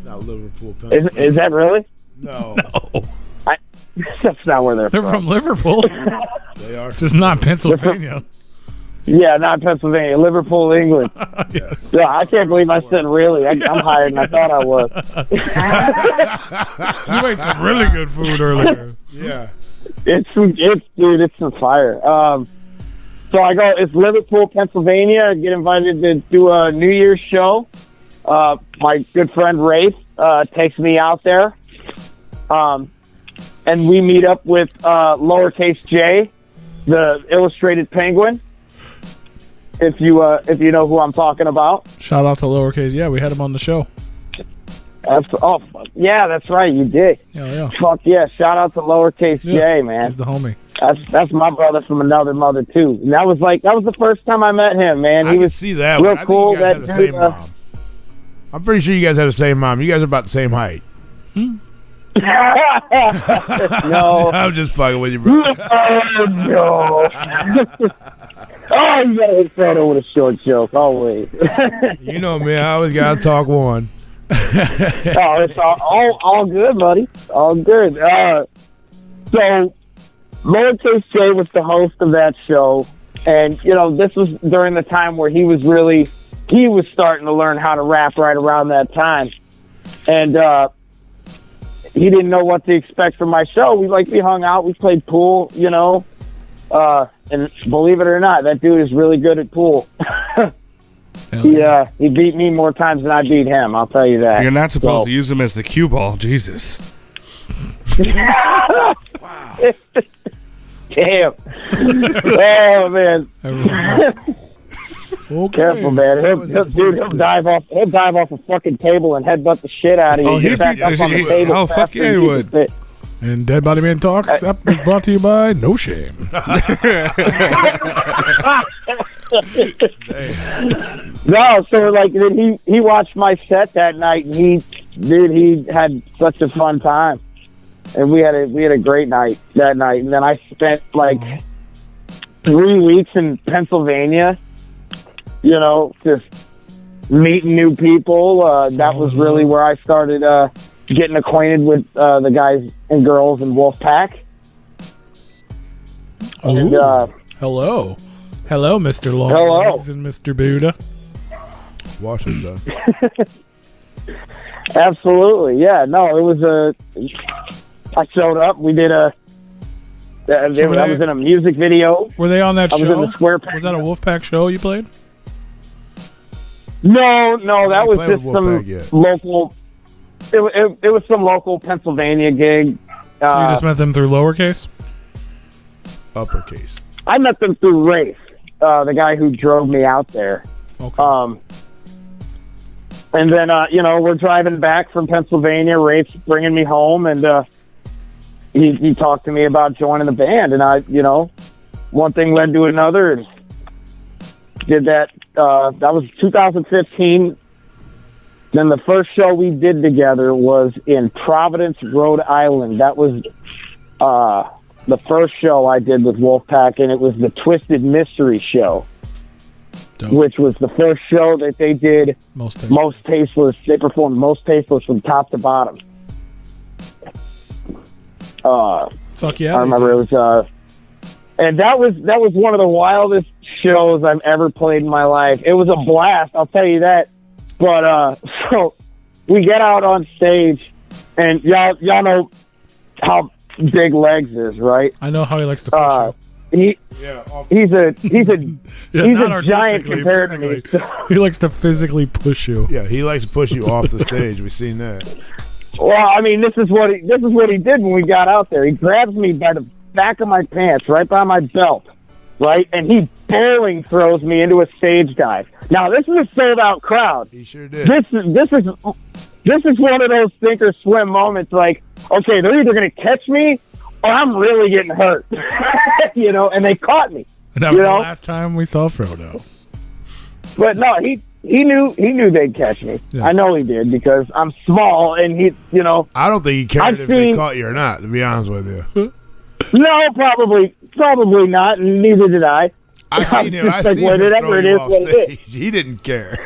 Not Liverpool, Pennsylvania. Is that really? No. That's not where They're from Liverpool. They are. Just not Pennsylvania. Yeah, not Pennsylvania. Liverpool, England. Yes. Yeah, I can't believe I said really. I'm higher than I thought I was. You ate some really good food earlier. Yeah. It's some fire. So I go, it's Liverpool, Pennsylvania. I get invited to do a New Year's show. My good friend Rafe takes me out there. And we meet up with lowercase J, the illustrated penguin. If you know who I'm talking about. Shout out to lowercase. Yeah, we had him on the show. Yeah, that's right. You did. Yeah. Fuck yeah! Shout out to lowercase J, man. He's the homie. That's my brother from another mother too. And that was the first time I met him, man. I He can was see that. real I think cool. You guys had the same dude, mom. I'm pretty sure you guys had the same mom. You guys are about the same height. no, I'm just fucking with you, bro. oh no. Oh, you gotta hit Frodo with a short joke always. You know me. I always gotta talk one. Oh, it's all good, buddy. All good. So, lowercase J was the host of that show, and this was during the time where he was starting to learn how to rap right around that time, and he didn't know what to expect from my show. We hung out, we played pool, and believe it or not, that dude is really good at pool. He beat me more times than I beat him. I'll tell you that. You're not supposed to use him as the cue ball. Jesus. Wow. Damn. Oh man. Okay. Careful, man. He'll dive off a fucking table and headbutt the shit out of you. Oh, Get back up on the table. Oh, fuck yeah, he would. And Dead Body Man Talks is brought to you by No Shame. No, so then he watched my set that night, and he had such a fun time, and we had a great night that night. And then I spent 3 weeks in Pennsylvania, just meeting new people. That was really where I started getting acquainted with the guys and girls in Wolfpack. And, hello, Mr. Long Hello. Legs and Mr. Buddha. Washington. Absolutely, yeah. No, it was I showed up. We did I was in a music video. Were they on that I show? was in the Square Penguin. Was that a Wolfpack show you played? No, that was played just with some Wolfpack yet. local. It was some local Pennsylvania gig. So you just met them through lowercase? Uppercase. I met them through Rafe, the guy who drove me out there. Okay. And then we're driving back from Pennsylvania. Rafe's bringing me home, and he talked to me about joining the band, and I, one thing led to another, and did that. That was 2015. Then the first show we did together was in Providence, Rhode Island. That was the first show I did with Wolfpack, and it was the Twisted Mystery Show. Dope. Which was the first show that they did Most tasteless. They performed Most Tasteless from top to bottom. Fuck yeah. I remember it was, and that was one of the wildest shows I've ever played in my life. It was a blast, I'll tell you that. But so we get out on stage, and y'all know how big Legs is, right? I know how he likes to push you. He's a not giant artistically, compared to me. physically. He likes to physically push you. Yeah, he likes to push you off the stage. We've seen that. Well, I mean, this is what he did when we got out there. He grabs me by the back of my pants, right by my belt, right, and he bowling throws me into a stage dive. Now, this is a sold-out crowd. He sure did. This is one of those sink or swim moments. Like, okay, they're either going to catch me or I'm really getting hurt. You know, and they caught me. And that was the last time we saw Frodo. But no, he knew they'd catch me. Yeah. I know he did because I'm small and he, you know. I don't think he cared if they caught you or not, to be honest with you. No, probably not, and neither did I. I seen him. I Like, seen him whatever throw it you is, off what it stage. He didn't care.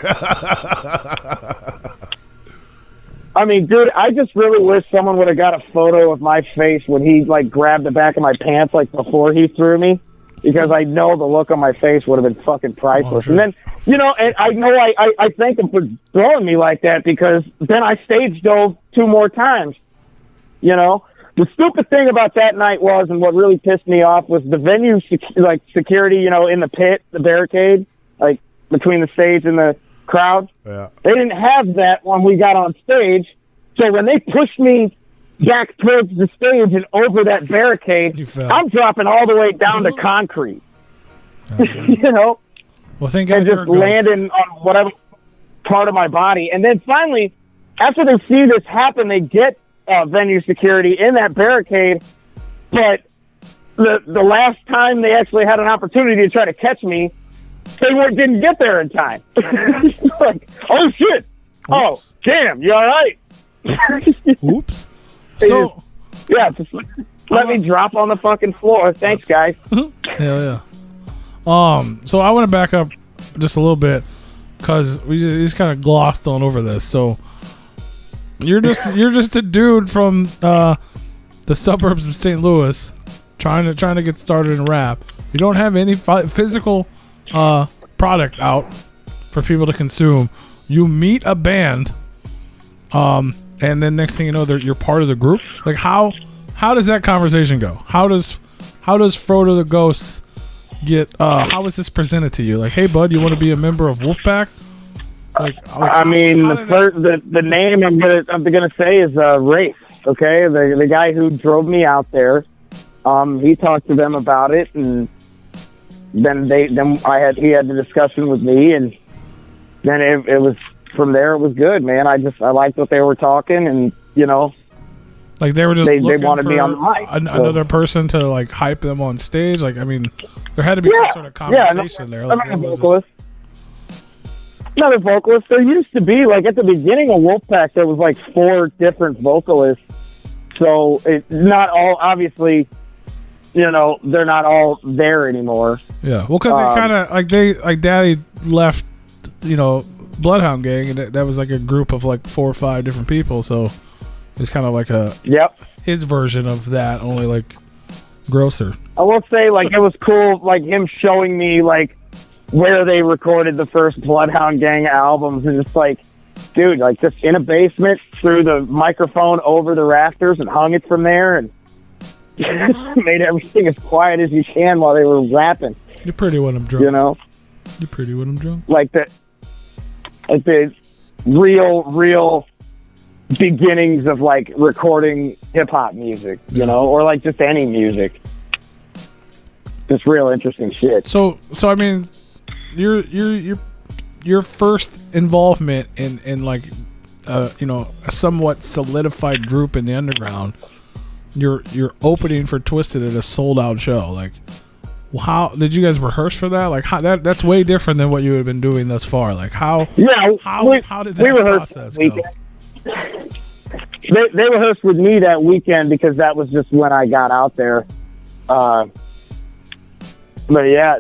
I mean, dude, I just really wish someone would have got a photo of my face when he like grabbed the back of my pants like before he threw me, because I know the look on my face would have been fucking priceless. sure. And then, you know, and I know I thank him for throwing me like that, because then I stage dove 2 more times. You know, the stupid thing about that night was, and what really pissed me off was the venue security, you know, in the pit, the barricade, like between the stage and the crowd. Yeah. They didn't have that when we got on stage. So when they pushed me back towards the stage and over that barricade, You fell. I'm dropping all the way down to concrete. You know, Well, thank God and you're a just ghost. landing on whatever part of my body. And then finally, after they see this happen, they get venue security in that barricade. But the last time they actually had an opportunity to try to catch me, they didn't get there in time. Like, oh shit! Oh Oops. damn! You all right? Oops. So, Yeah, just let me drop on the fucking floor. Thanks, guys. hell yeah. So I want to back up just a little bit because we just kind of glossed on over this. So you're just a dude from the suburbs of St. Louis trying to get started in rap. You don't have any physical product out for people to consume. You meet a band, and then next thing you know, you're part of the group. Like how does that conversation go? How does Frodo the Ghost get? How is this presented to you? Like, hey bud, you want to be a member of Wolfpack? Like I mean, the name I'm gonna say is Rafe. Okay, the guy who drove me out there. He talked to them about it, and then he had the discussion with me, and then it was from there. It was good, man. I liked what they were talking, and you know, like they were just they looking wanted for me on the mic. another person to like hype them on stage. Like, I mean, there had to be some sort of conversation there. Like, Another vocalist. Another vocalist. There used to be, like, at the beginning of Wolfpack, there was like 4 different vocalists. So it's not all, obviously, you know, they're not all there anymore. Yeah, well, because it kind of like Daddy left, you know, Bloodhound Gang, and that was like a group of like 4 or 5 different people. So it's kind of like his version of that, only like grosser. I will say, like, it was cool, like, him showing me, like, where they recorded the first Bloodhound Gang albums, and just like, dude, like, just in a basement, threw the microphone over the rafters and hung it from there, and made everything as quiet as you can while they were rapping. You're pretty when I'm drunk. You know? You're pretty when I'm drunk. Like the real beginnings of, like, recording hip-hop music, you know? Or, like, just any music. Just real interesting shit. So I mean, your first involvement in like you know, a somewhat solidified group in the underground, you're opening for Twisted at a sold out show. Like, how did you guys rehearse for that? Like, how that's way different than what you had been doing thus far. Like, how did that process go? They rehearsed with me that weekend because that was just when I got out there. But yeah,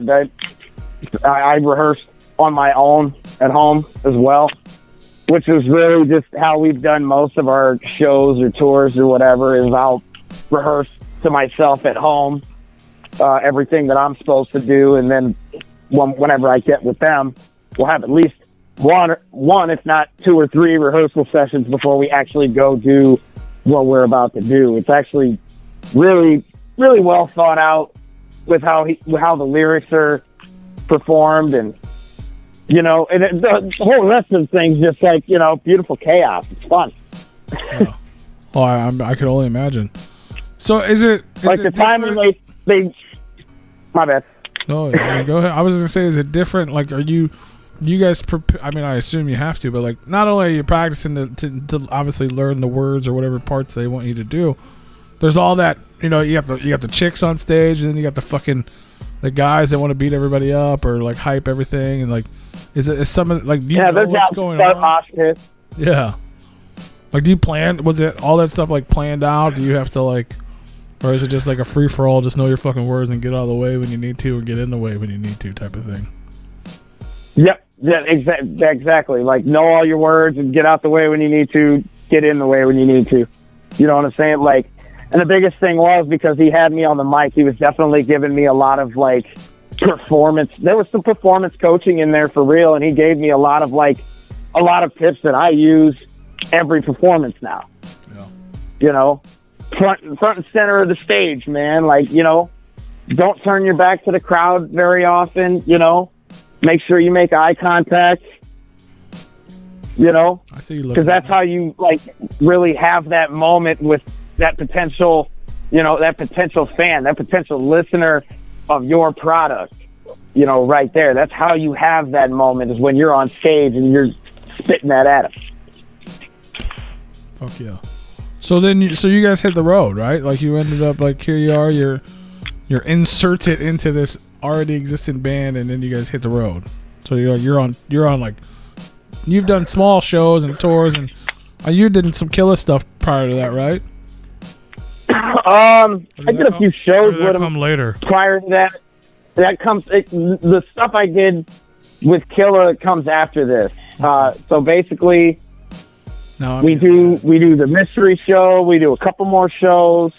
I rehearsed on my own at home as well, which is really just how we've done most of our shows or tours or whatever. Is I'll rehearse to myself at home everything that I'm supposed to do, and then whenever I get with them, we'll have at least one, if not 2 or 3 rehearsal sessions before we actually go do what we're about to do. It's actually really, really well thought out with how the lyrics are performed, and you know, and the whole rest of the thing's just like, you know, beautiful chaos. It's fun. Yeah. Oh, I could only imagine. So is it like the time when they my bad. No, I mean, go ahead. I was gonna say, is it different? Like, are you guys? I mean, I assume you have to, but like, not only are you practicing to obviously learn the words or whatever parts they want you to do. There's all that, you know. You got the chicks on stage, and then you got the guys that want to beat everybody up or like hype everything, and like, is some of like, do you know what's going on? Yeah. Like, do you plan? Was it all that stuff like planned out? Do you have to like? Or is it just like a free-for-all, just know your fucking words and get out of the way when you need to or get in the way when you need to type of thing? Yep. Yeah, exactly. Like, know all your words and get out the way when you need to, get in the way when you need to. You know what I'm saying? Like, and the biggest thing was because he had me on the mic, he was definitely giving me a lot of, like, performance. There was some performance coaching in there for real, and he gave me a lot of tips that I use every performance now. Yeah. You know? Front and center of the stage, man. Like, you know, don't turn your back to the crowd very often, you know. Make sure you make eye contact, you know. I see you looking. Because that's how you, like, really have that moment with that potential, you know, that potential fan, that potential listener of your product, you know, right there. That's how you have that moment, is when you're on stage and you're spitting that at them. Fuck yeah. So then, you guys hit the road, right? Like, you ended up like, here you are, you're inserted into this already existing band, and then you guys hit the road. So you're on like, you've done small shows and tours, and you did some killer stuff prior to that, right? I did a few shows with him later. Prior to that, the stuff I did with Killer comes after this. So basically. We do the mystery show. We do a couple more shows,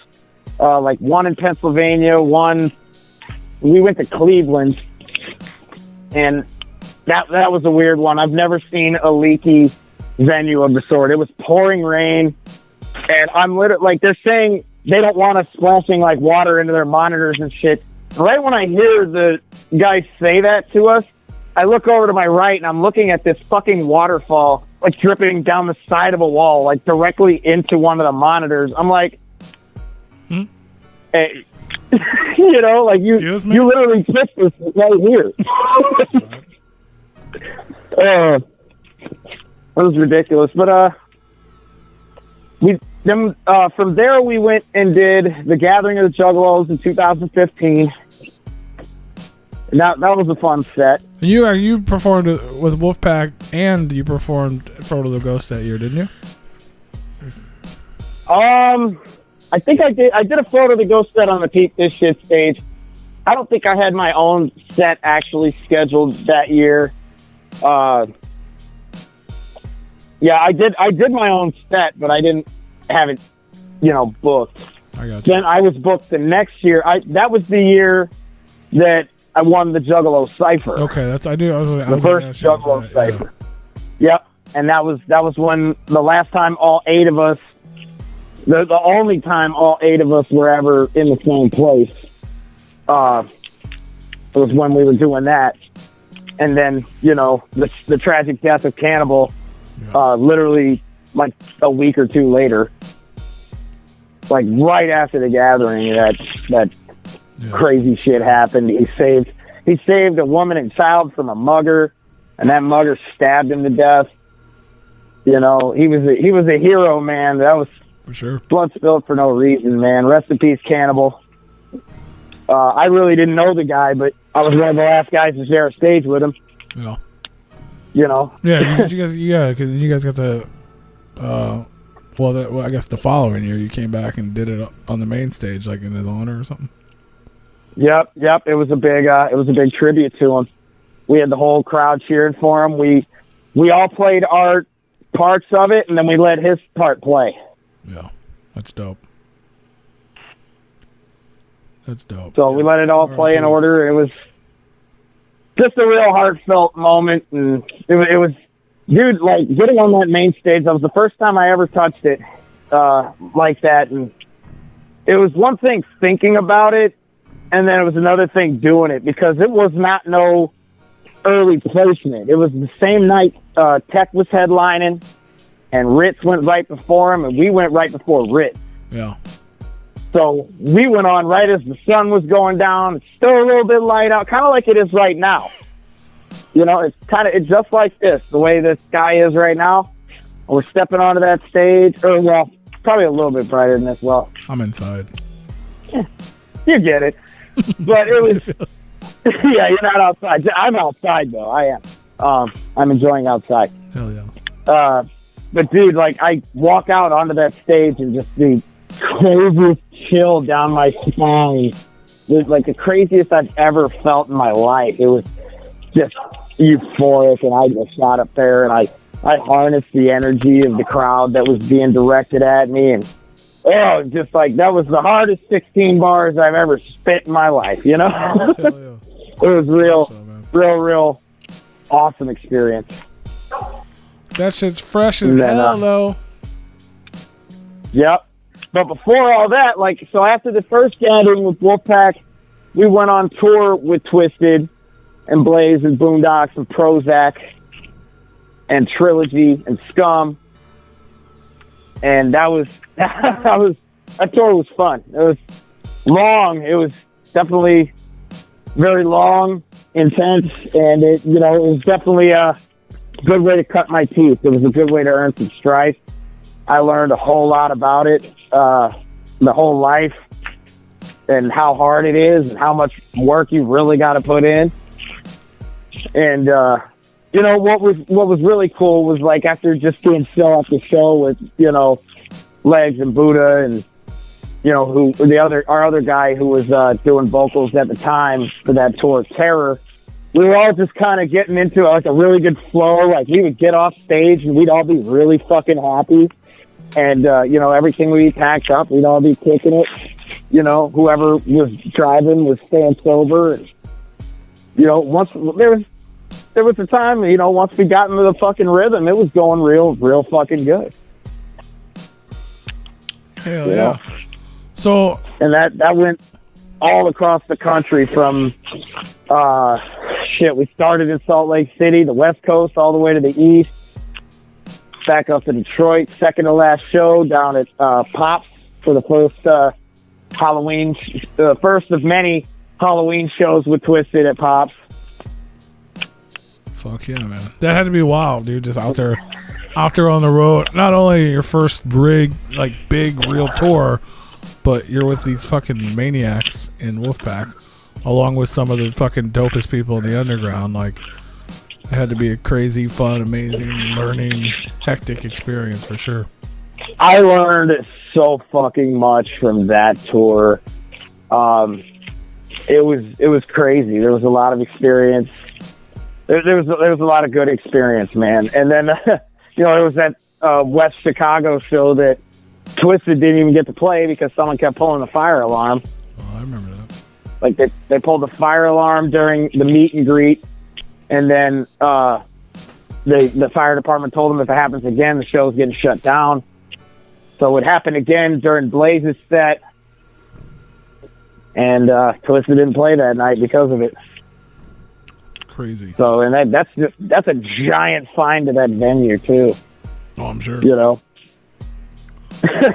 like one in Pennsylvania, we went to Cleveland, and that was a weird one. I've never seen a leaky venue of the sort. It was pouring rain, and I'm literally like, they're saying they don't want us splashing like water into their monitors and shit. Right when I hear the guys say that to us, I look over to my right, and I'm looking at this fucking waterfall, like dripping down the side of a wall, like directly into one of the monitors. I'm like, hey, you know, like you literally pissed us right here. That was ridiculous. But from there we went and did the Gathering of the Juggalos in 2015. That was a fun set. You performed with Wolfpack, and you performed Frodo the Ghost that year, didn't you? I think I did. I did a Frodo the Ghost set on the Peep This Shit stage. I don't think I had my own set actually scheduled that year. Yeah, I did my own set, but I didn't have it, you know, booked. I got you. Then I was booked the next year. That was the year that I won the Juggalo Cypher. Okay, that's I was the first Juggalo Cypher. Yeah. Yep, and that was when the last time all 8 of us, the only time all 8 of us were ever in the same place. It was when we were doing that, and then, you know, the tragic death of Cannibal, literally like a week or 2 later, like right after the Gathering, that crazy shit happened. He saved a woman and child from a mugger, and that mugger stabbed him to death. You know, he was a hero, man. That was for sure. Blood spilled for no reason, man. Rest in peace, Cannibal. I really didn't know the guy, but I was one of the last guys to share a stage with him. Yeah. You know. Yeah, because you guys got the. I guess the following year you came back and did it on the main stage, like in his honor or something. Yep. It was a big tribute to him. We had the whole crowd cheering for him. We all played our parts of it, and then we let his part play. Yeah, that's dope. So we let it all play in order. It was just a real heartfelt moment, and it was, dude, like getting on that main stage. That was the first time I ever touched it like that, and it was one thing thinking about it, and then it was another thing doing it, because it was not no early placement. It was the same night Tech was headlining, and Ritz went right before him, and we went right before Ritz. Yeah. So we went on right as the sun was going down. It's still a little bit light out, kind of like it is right now. You know, it's just like this, the way the sky is right now. We're stepping onto that stage, or well, probably a little bit brighter than this. Well, I'm inside. You get it. But it was, yeah, you're not outside. I'm outside though. I am. I'm enjoying outside. Hell yeah. But dude, like I walk out onto that stage and just the craziest chill down my spine. It was like the craziest I've ever felt in my life. It was just euphoric, and I just got up there and I harnessed the energy of the crowd that was being directed at me, and just like that was the hardest 16 bars I've ever spit in my life, you know? Yeah. It was real awesome experience. That shit's fresh as And then, hell, though. Yep. But before all that, like, so after the first gathering with Wolfpack, we went on tour with Twisted and Blaze and Boondocks and Prozac and Trilogy and Scum. And that tour was fun. It was long. It was definitely very long, intense, and it was definitely a good way to cut my teeth. It was a good way to earn some strife. I learned a whole lot about it, the whole life, and how hard it is, and how much work you really got to put in. And what was really cool was like after just doing show after show with Legs and Buddha and our other guy who was doing vocals at the time for that tour, Terror. We were all just kind of getting into like a really good flow. Like we would get off stage and we'd all be really fucking happy. And, everything we packed up, we'd all be kicking it. Whoever was driving was staying sober. And, once there was a time, once we got into the fucking rhythm, it was going real fucking good. Hell yeah. So, and that went all across the country from, we started in Salt Lake City, the West Coast, all the way to the East. Back up to Detroit, second to last show down at Pops for the first Halloween, the first of many Halloween shows with Twisted at Pops. Fuck yeah, man. That had to be wild, dude. Just out there on the road. Not only your first big real tour, but you're with these fucking maniacs in Wolfpack, along with some of the fucking dopest people in the underground. Like, it had to be a crazy, fun, amazing, learning, hectic experience for sure. I learned so fucking much from that tour. It was crazy. There was a lot of experience. There was a lot of good experience, man. And then there was that West Chicago show that Twisted didn't even get to play because someone kept pulling the fire alarm. Oh, I remember that. Like they pulled the fire alarm during the meet and greet. And then the fire department told them if it happens again, the show's getting shut down. So it happened again during Blaze's set. And Twisted didn't play that night because of it. Crazy. So, and that's a giant find to that venue, too. Oh, I'm sure.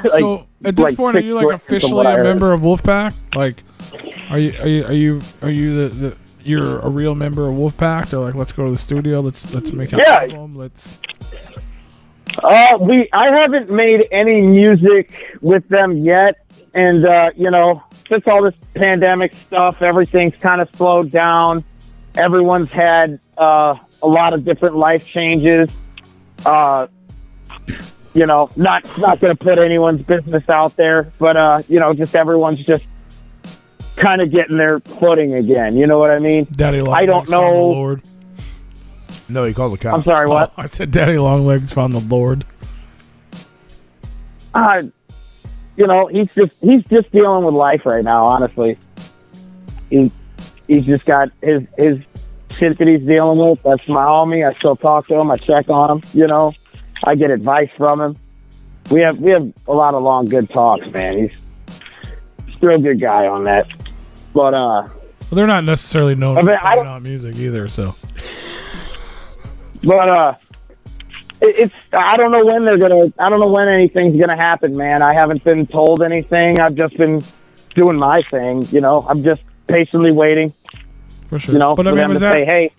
So, at this point, are you officially a member of Wolfpack? Like, are you you're a real member of Wolfpack? They're like, let's go to the studio, let's make an album, I haven't made any music with them yet, and since all this pandemic stuff, everything's kind of slowed down. Everyone's had a lot of different life changes. Not going to put anyone's business out there, but just everyone's just kind of getting their footing again. You know what I mean? Daddy Longlegs I don't know. Found the Lord. No, he called the cops. I'm sorry, what? Oh, I said Daddy Longlegs found the Lord. He's just dealing with life right now, honestly. He's just got his shit that he's dealing with. That's my homie. I still talk to him. I check on him. I get advice from him. We have a lot of long, good talks, man. He's still a good guy on that. But well, they're not necessarily known for putting out music either. So, but it's I don't know when I don't know when anything's gonna happen, man. I haven't been told anything. I've just been doing my thing. You know, I'm just patiently waiting. For sure. You know, but I for mean, them was to that say, hey,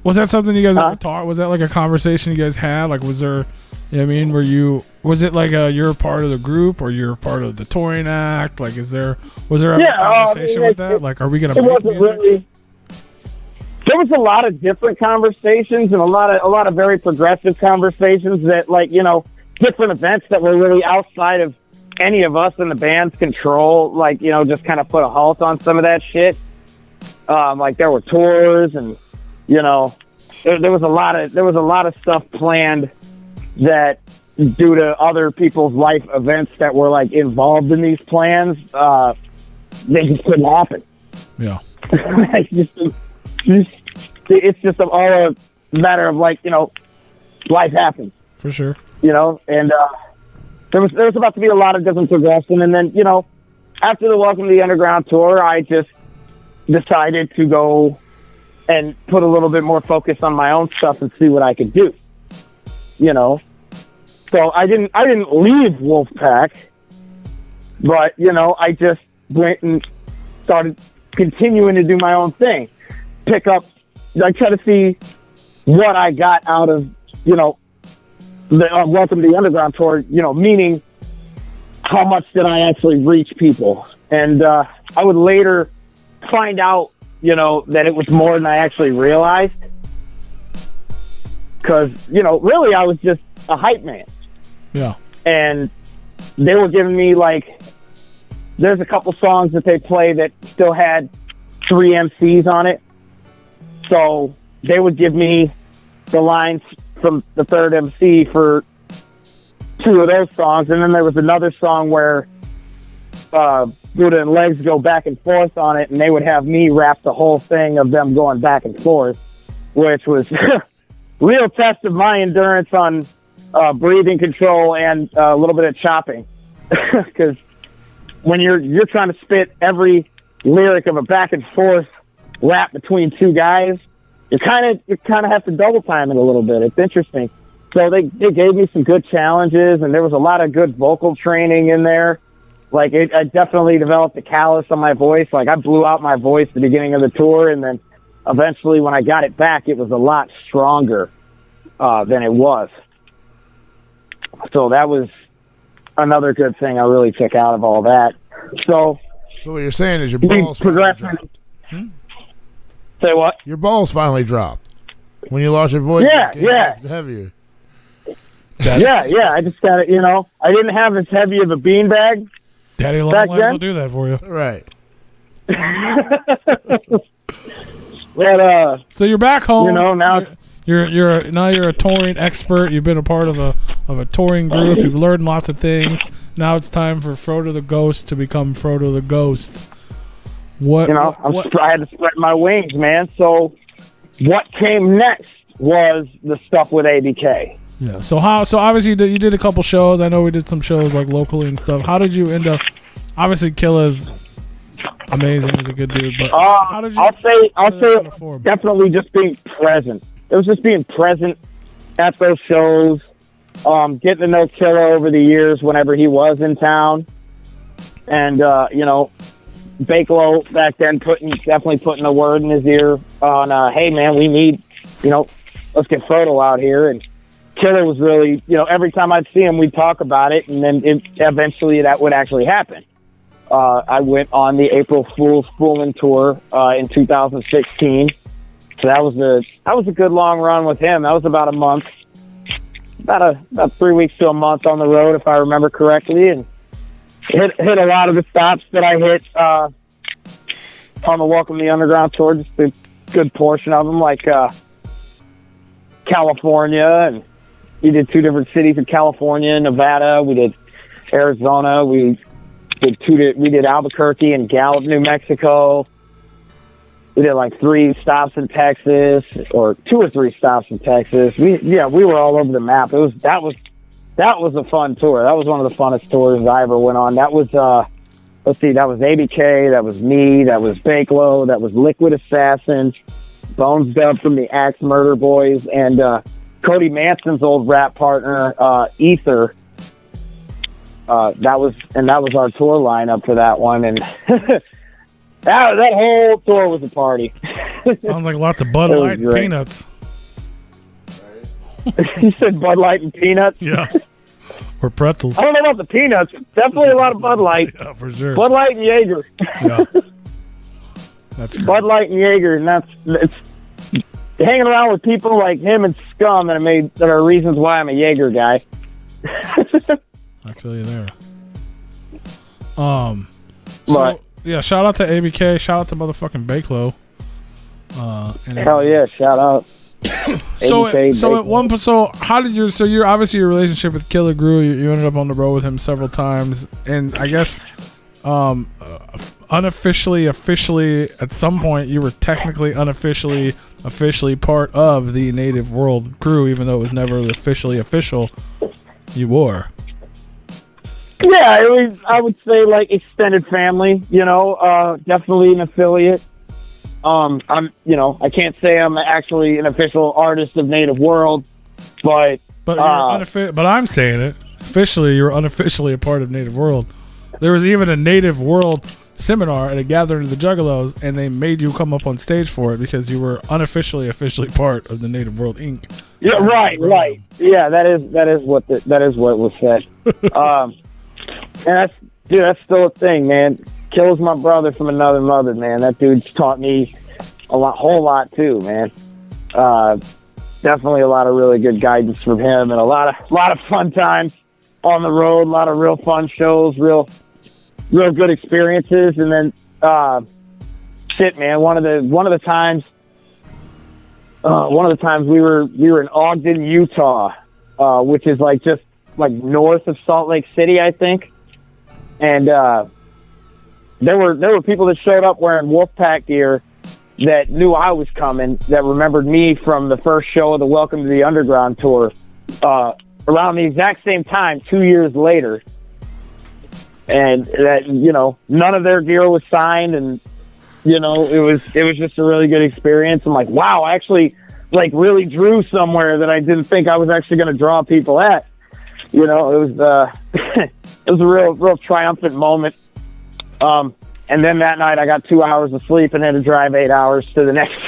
was that something you guys ever taught? Was that like a conversation you guys had? Like, was there? You know what I mean, was it like you're part of the group or you're part of the touring act? Like, was there a conversation with that? Like, are we gonna? It wasn't really. There was a lot of different conversations and a lot of very progressive conversations that, like, you know, different events that were really outside of any of us in the band's control. Like, you know, just kind of put a halt on some of that shit. Like there were tours and, you know, there was a lot of stuff planned that, due to other people's life events that were like involved in these plans, they just couldn't happen. Yeah. It's just all a matter of, like, you know, life happens. For sure. You know, and there was about to be a lot of different progression, and then, you know, after the Welcome to the Underground tour, I just decided to go and put a little bit more focus on my own stuff and see what I could do. You know, so I didn't leave Wolfpack, but, you know, I just went and started continuing to do my own thing. I try to see what I got out of, you know, the Welcome to the Underground tour, you know, meaning how much did I actually reach people. And I would later find out, you know, that it was more than I actually realized. Because, you know, really I was just a hype man. Yeah. And they were giving me, like, there's a couple songs that they play that still had 3 MCs on it. So they would give me the lines from the third MC for 2 of those songs. And then there was another song where Buddha and Legs go back and forth on it, and they would have me rap the whole thing of them going back and forth, which was real test of my endurance on breathing control and a little bit of chopping. Because when you're trying to spit every lyric of a back and forth rap between 2 guys, you kind of have to double time it a little bit. It's interesting. So they gave me some good challenges, and there was a lot of good vocal training in there. Like, I definitely developed a callus on my voice. Like, I blew out my voice at the beginning of the tour, and then eventually when I got it back, it was a lot stronger than it was. So that was another good thing I really took out of all that. So what you're saying is your balls finally dropped. Say what? Your balls finally dropped when you lost your voice. Yeah. Heavier. Yeah. I just got it. You know, I didn't have as heavy of a beanbag. Daddy long legs will do that for you. Right. But so you're back home. You know, now you're a touring expert. You've been a part of a touring group. You've learned lots of things. Now it's time for Frodo the Ghost to become Frodo the Ghost. I had to spread my wings, man. So what came next was the stuff with ABK. Yeah. So obviously you did a couple shows. I know we did some shows like locally and stuff. How did you end up? Obviously, Killa's amazing. He's a good dude. But how did you? I'll say definitely just being present. It was just being present at those shows, getting to know Killa over the years whenever he was in town, and you know, Bakelo back then definitely putting a word in his ear on, hey man, we need, you know, let's get Frodo out here. And Killer was really, you know, every time I'd see him, we'd talk about it, and then eventually that would actually happen. I went on the April Fool's Foolin' tour in 2016. So that was a good long run with him. That was about a month, about 3 weeks to a month on the road, if I remember correctly, and hit a lot of the stops that I hit on the Welcome to the Underground tour. Just a good portion of them, like California, and we did 2 different cities in California, Nevada. We did Arizona. We did Albuquerque and Gallup, New Mexico. We did like 3 stops in Texas, or 2 or 3 stops in Texas. We were all over the map. That was a fun tour. That was one of the funnest tours I ever went on. That was that was ABK, that was me, that was Bakelo, that was Liquid Assassin, Bones Dub from the Axe Murder Boys, and Cody Manson's old rap partner, Ether. That was our tour lineup for that one, and that whole tour was a party. Sounds like lots of Bud It was Light and great. peanuts. You said Bud Light and peanuts? Yeah. Or pretzels. I don't know about the peanuts. Definitely a lot of Bud Light. Yeah, for sure. Bud Light and Jaeger. Yeah. That's crazy. Bud Light and Jaeger, and it's hanging around with people like him and Scum that are reasons why I'm a Jaeger guy. I feel you there. So But- yeah, shout out to ABK, shout out to motherfucking Bakelo. Hell yeah, shout out. So ABK, at one point, so how did you're obviously your relationship with Killer grew. You ended up on the road with him several times, and I guess unofficially, officially, at some point you were technically unofficially, officially part of the Native World crew, even though it was never officially official. You were. Yeah, it was, I would say, like, extended family, definitely an affiliate. I can't say I'm actually an official artist of Native World, but But but I'm saying it officially. You're unofficially a part of Native World. There was even a Native World seminar at a gathering of the Juggalos, and they made you come up on stage for it because you were unofficially, officially part of the Native World Inc. yeah, right. Yeah, that is what was said. And that's still a thing, man. Kills my brother from another mother, man. That dude's taught me whole lot too, man. Definitely a lot of really good guidance from him, and a lot of fun times on the road. A lot of real fun shows, real good experiences. And then, man, one of the times we were in Ogden, Utah, which is just north of Salt Lake City, I think. And there were people that showed up wearing Wolfpack gear that knew I was coming, that remembered me from the first show of the Welcome to the Underground tour, around the exact same time, 2 years later. And that, none of their gear was signed, and it was just a really good experience. I'm like, wow, I actually really drew somewhere that I didn't think I was actually going to draw people at. It was it was a real triumphant moment. And then that night I got 2 hours of sleep and had to drive 8 hours to the next.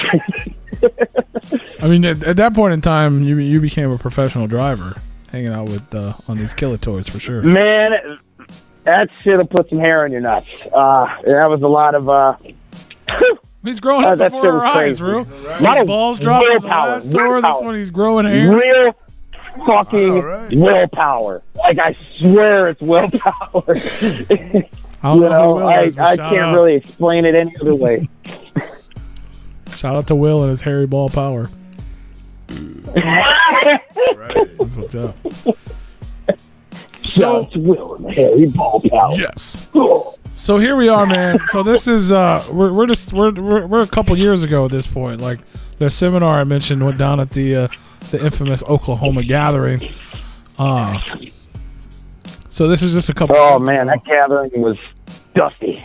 I mean, at that point in time, you became a professional driver, hanging out with on these killer tours for sure. Man, that shit'll put some hair in your nuts. That was a lot of. He's growing up that before shit our was eyes, crazy. bro. A lot His of balls dropped on the last tour. This one, he's growing hair. Real fucking right. willpower. I swear it's willpower. I don't know who Will I is, but shout can't out. really explain it any other way. Shout out to Will and his hairy ball power. Right. That's what's up. So it's Will and Harry Ball Power. Yes. So here we are, man. So this is we're a couple years ago at this point. Like the seminar I mentioned went down at the infamous Oklahoma gathering. So this is just a couple. Oh years man, ago. that gathering was dusty.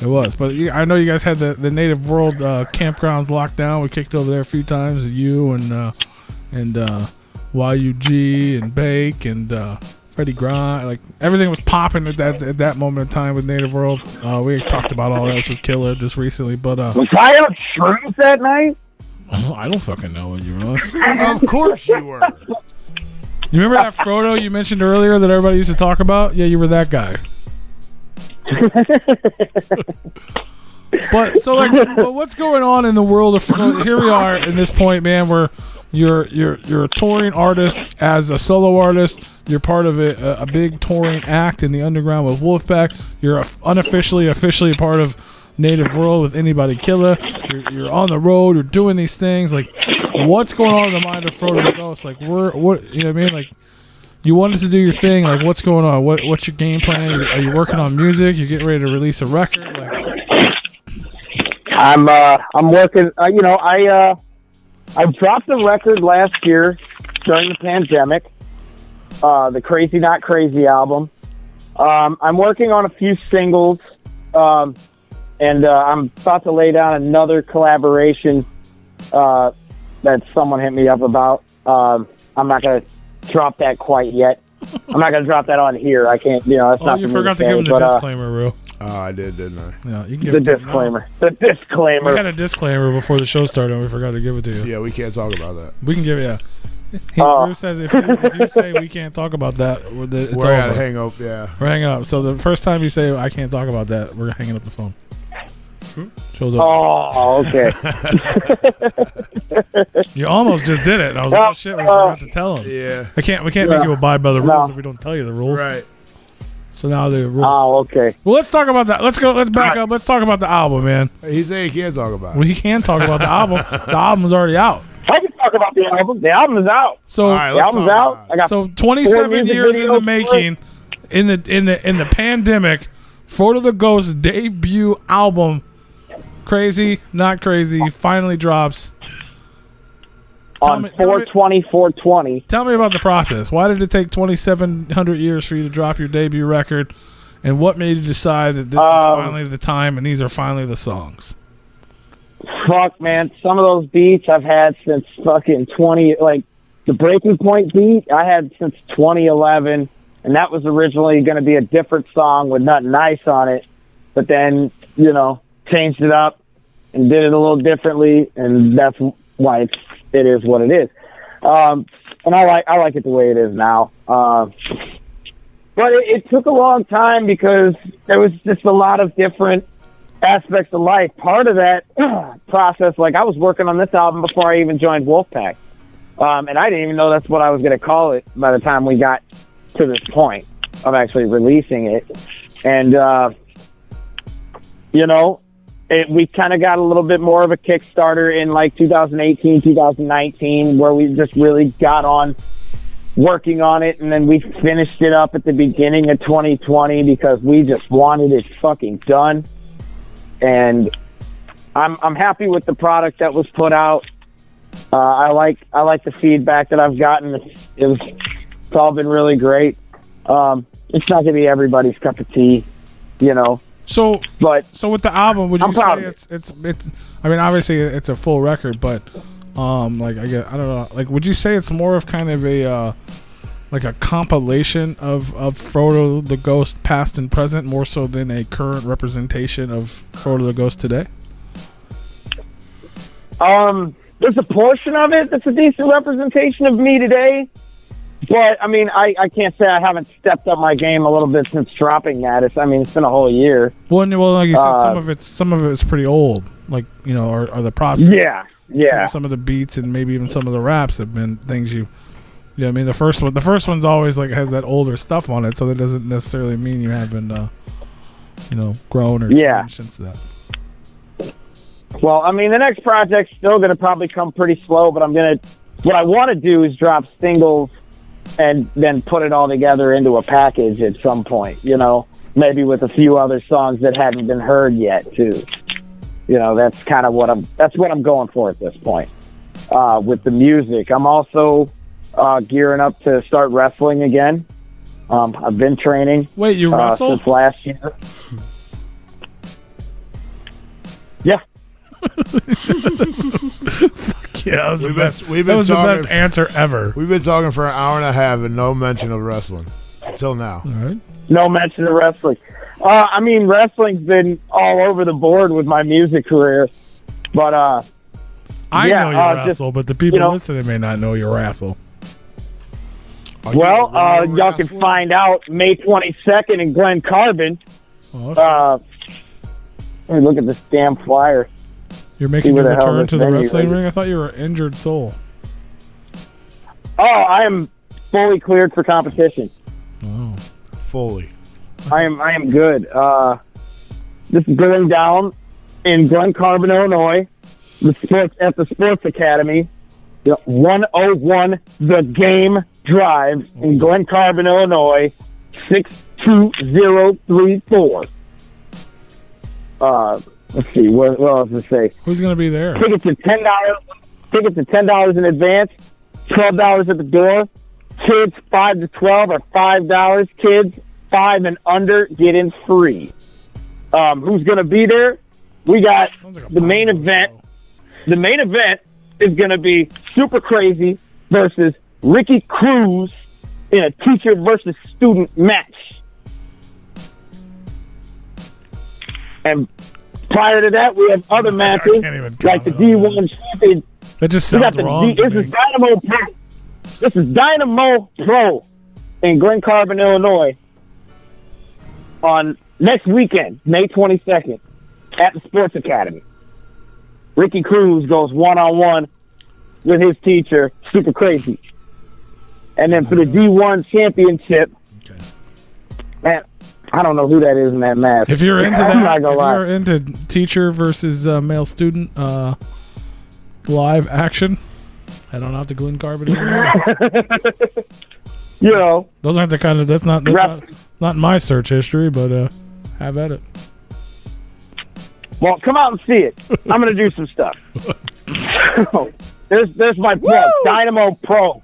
It was, but I know you guys had the Native World campgrounds locked down. We kicked over there a few times. You and YUG and Bake and Freddie Grind. Like everything was popping at that moment in time with Native World. We talked about all that with Killer just recently, but Was I on shrooms that night? I don't fucking know what you were on. Of course you were. You remember that Frodo you mentioned earlier that everybody used to talk about? Yeah, you were that guy. But what's going on in the world of? So here we are in this point, man. Where you're a touring artist as a solo artist. You're part of a big touring act in the underground with Wolfpack. You're officially part of Native World with Anybody Killer. You're on the road. You're doing these things. Like, what's going on in the mind of Frodo the Ghost? Like, what you know what I mean? Like, you wanted to do your thing. Like, what's going on? What's your game plan? Are you working on music? You getting ready to release a record? Like, I'm working. I dropped a record last year during the pandemic. The Crazy Not Crazy album. I'm working on a few singles, and I'm about to lay down another collaboration that someone hit me up about. I'm not gonna drop that quite yet. I'm not gonna drop that on here. I can't. That's not. You for me forgot to say, give him the but, disclaimer, Rue. Oh, I did, didn't I? Yeah, you can give The it to him now. disclaimer. The We disclaimer. had a disclaimer before the show started, and we forgot to give it to you. Yeah, we can't talk about that. We can give it. Yeah. Rue says if you say we can't talk about that, it's We're at over. hang up, yeah. We're hanging up. So the first time you say I can't talk about that, we're hanging up the phone. Show's up. Oh, okay. You almost just did it. And I was like, oh shit, we forgot to tell him. Yeah. We can't make you abide by the rules if we don't tell you the rules. Right. So now the rules. Oh, okay. Well, let's talk about that. Let's back up. Let's talk about the album, man. He said he can't talk about it. We can talk about the album. The album's already out. I can talk about the album. The album is out. So All right, The let's album's talk out. about I got So 27 music years in the videos for making, in the pandemic, Frodo the Ghost's debut album, Crazy, Not Crazy, finally drops. on 4/20/4/20. Tell me about the process. Why did it take 2,700 years for you to drop your debut record, and what made you decide that this is finally the time and these are finally the songs? Fuck, man. Some of those beats I've had since fucking the Breaking Point beat I had since 2011, and that was originally going to be a different song with Nothing Nice on it, but then, changed it up and did it a little differently, and that's why it is what it is. And I like it the way it is now. But it took a long time because there was just a lot of different aspects of life. Part of that process, I was working on this album before I even joined Wolfpack. And I didn't even know that's what I was going to call it by the time we got to this point of actually releasing it. And, we kind of got a little bit more of a Kickstarter in 2018, 2019, where we just really got on working on it, and then we finished it up at the beginning of 2020 because we just wanted it fucking done. And I'm happy with the product that was put out. I like the feedback that I've gotten. It's all been really great. It's not gonna be everybody's cup of tea, So with the album, would you say proud of it's? I mean, obviously it's a full record, but I don't know. Would you say it's more of kind of a a compilation of Frodo the Ghost past and present, more so than a current representation of Frodo the Ghost today? There's a portion of it that's a decent representation of me today. But, I mean, I can't say I haven't stepped up my game a little bit since dropping that. It's been a whole year. Well, like you said, some of it's pretty old. Are the process. Yeah. Some of the beats and maybe even some of the raps have been things you. Yeah, I mean the first one's always has that older stuff on it, so that doesn't necessarily mean you haven't, grown or changed since that. Well, I mean, the next project's still going to probably come pretty slow, but what I want to do is drop singles and then put it all together into a package at some point, maybe with a few other songs that hadn't been heard yet too. That's kind of what I'm going for at this point. With the music, I'm also gearing up to start wrestling again. I've been training. Wait, you wrestle? Since last year. Yeah. Yeah, that was the best. We've That been was the talking- best answer ever. We've been talking for an hour and a half and no mention of wrestling until now. All right. No mention of wrestling. I mean, wrestling's been all over the board with my music career, but I yeah, know you just, wrestle, but the people listening may not know you wrestle. Are you well, a real y'all can wrestler? find out May 22nd in Glen Carbon. Oh, okay. Let me look at this damn flyer. You're making where your the hell return this to the venue wrestling is. ring? I thought you were an injured soul. Oh, I am fully cleared for competition. Oh. Fully. I am good. This is going down in Glen Carbon, Illinois. At the Sports Academy, 101 The Game Drive in Glen Carbon, Illinois, 62034. Let's see, what else does it say? Who's going to be there? Tickets are $10. Tickets are $10 in advance, $12 at the door. Kids 5 to 12 are $5. Kids 5 and under get in free. Who's going to be there? We got Sounds like a the main Pablo event. show. The main event is going to be super crazy, versus Ricky Cruz in a teacher versus student match. And prior to that, we have other matches like the D1 champion. That just sounds wrong. This is Dynamo Pro. This is Dynamo Pro in Glen Carbon, Illinois, on next weekend, May 22nd, at the Sports Academy. Ricky Cruz goes one-on-one with his teacher, Super Crazy. And then for the D1 championship, man, I don't know who that is in that match. If you're into that, I'm not gonna lie. you're into teacher versus male student live action, head on out to Glen Carbon. You know, Those aren't the kind of that's not in my search history, but have at it. well, come out and see it. I'm going to do some stuff. There's my plug, Dynamo Pro.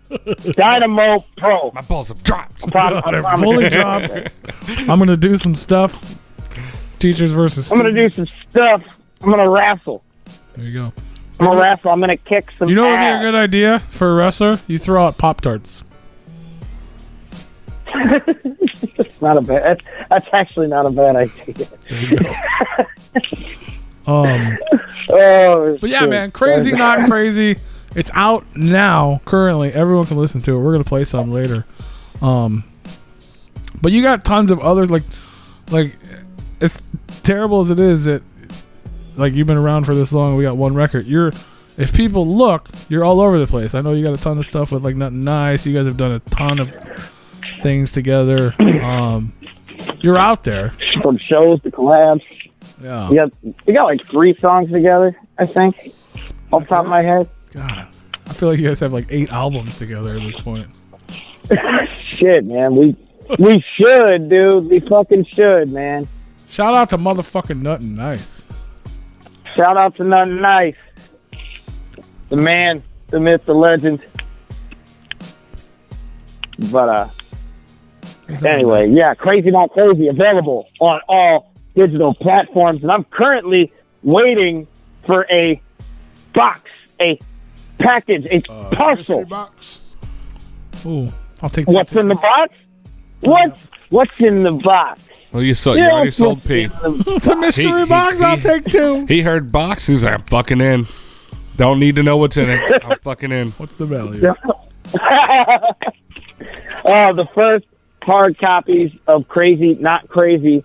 Dynamo Pro. My balls have dropped. They're fully dropped. I'm gonna do some stuff. Teachers versus I'm going to do students. some stuff. I'm going to wrestle. There you go. I'm going to wrestle. I'm going to kick some You know what would be a ass. good idea for a wrestler? You throw out Pop-Tarts. It's not a bad. That's actually not a bad idea. Oh, But yeah, shit. man, crazy, not crazy. It's out now, currently. Everyone can listen to it. We're gonna play some later. But you got tons of others. Like as terrible as it is that, like, you've been around for this long, and we got one record. If people look, you're all over the place. I know you got a ton of stuff with like Nothing Nice. You guys have done a ton of things together. You're out there. From shows to collabs. Yeah. We got like 3 songs together, I think, off the top of my head. God, I feel like you guys have like 8 albums together at this point. Shit, man. We should, dude. We fucking should, man. Shout out to motherfucking Nothing Nice. Shout out to Nothing Nice. The man, the myth, the legend. But, anyway, yeah, Crazy Not Crazy, available on all digital platforms. And I'm currently waiting for a box, a package, a parcel. Mystery box. Ooh, I'll take What's in the box? What's in the box? Well, you already sold P. the mystery box. I'll take 2. He heard box. He's like, I'm fucking in. Don't need to know what's in it. I'm fucking in. What's the value? The first hard copies of Crazy Not Crazy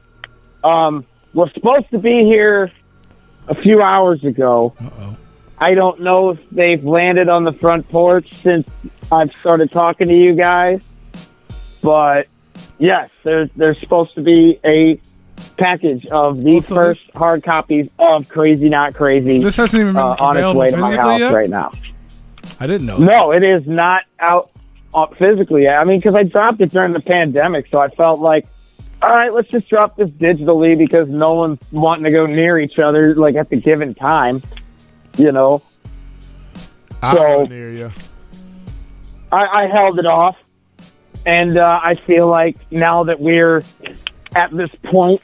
were supposed to be here a few hours ago. Uh-oh. I don't know if they've landed on the front porch since I've started talking to you guys, but yes, there's supposed to be a package of the first hard copies of Crazy Not Crazy. This hasn't even been on its available way to my physically house yet? right now. I didn't know. No, it is not out physically. I mean, because I dropped it during the pandemic, so I felt like, all right, let's just drop this digitally because no one's wanting to go near each other like at the given time, you know. I'll go near you. I held it off, and I feel like now that we're at this point,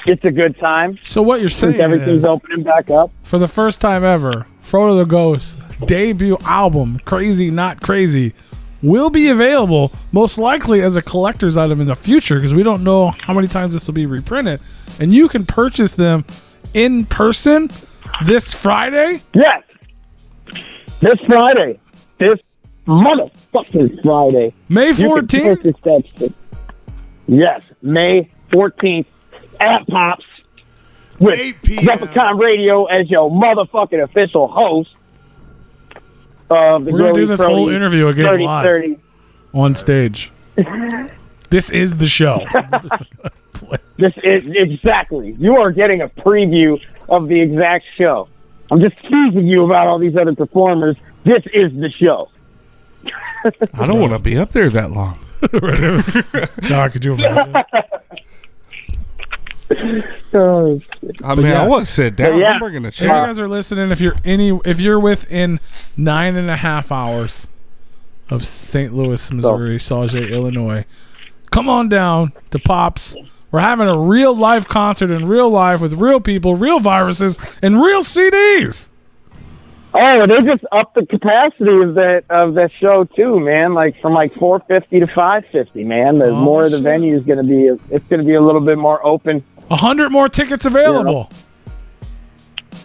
it's a good time. So what you're saying since everything's is, opening back up. for the first time ever, Frodo the Ghost debut album, Crazy Not Crazy, will be available most likely as a collector's item in the future because we don't know how many times this will be reprinted. And you can purchase them in person this Friday? Yes. This Friday. This motherfucking Friday. May 14th? Yes, May 14th at Pops with 8 p.m. Replicon Radio as your motherfucking official host of the We're going to do this whole Brody interview again 30, live 30. on stage. This is the show. This is exactly. You are getting a preview of the exact show. I'm just teasing you about all these other performers. This is the show. I don't want to be up there that long. No, could you imagine? Oh, I mean, yes. I want to sit down. Yeah. I'm bringing a If you chair. guys are listening, if you're within 9.5 hours of St. Louis, Missouri, Sauget, Illinois, come on down to Pops. We're having a real live concert in real life with real people, real viruses, and real CDs. Oh, they just upped the capacity of that show too, man. Like from 450 to 550, man. The more of the venue is going to be, it's going to be a little bit more open. 100 more tickets available.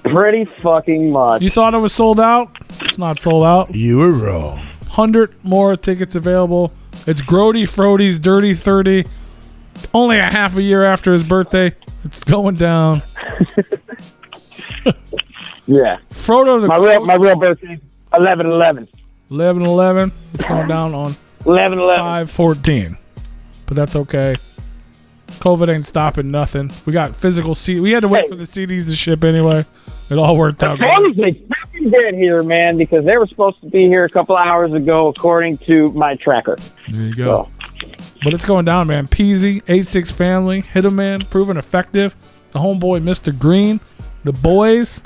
Pretty fucking much. You thought it was sold out? It's not sold out. You were wrong. 100 more tickets available. It's Grody Frody's Dirty 30. Only a half a year after his birthday. It's going down. Yeah. Frodo the my real birthday, 11/11. 11/11. It's going down on 11/11. 5/14. But that's okay. COVID ain't stopping nothing. We got physical CD. We had to wait for the CDs to ship anyway. It all worked out. As long as they fucking get here, man, because they were supposed to be here a couple hours ago, according to my tracker. There you go. But it's going down, man. Peasy, 8-6 Family, Hitman, Proven Effective, the homeboy Mr. Green, the boys,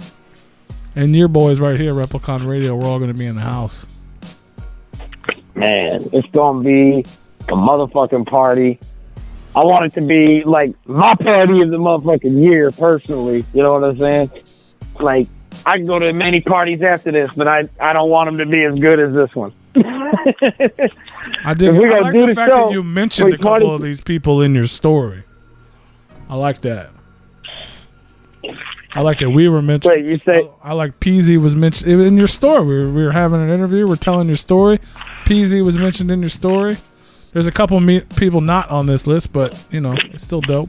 and your boys right here, Replicon Radio. We're all going to be in the house. Man, it's going to be a motherfucking party. I want it to be like my party of the motherfucking year, personally. You know what I'm saying? Like, I can go to many parties after this, but I don't want them to be as good as this one. I did. I like the fact that you mentioned a couple of these people in your story. I like that. I like that we were mentioned. Wait, you say? I like Peasy was mentioned in your story. We were having an interview. We're telling your story. Peasy was mentioned in your story. There's a couple people not on this list, but it's still dope.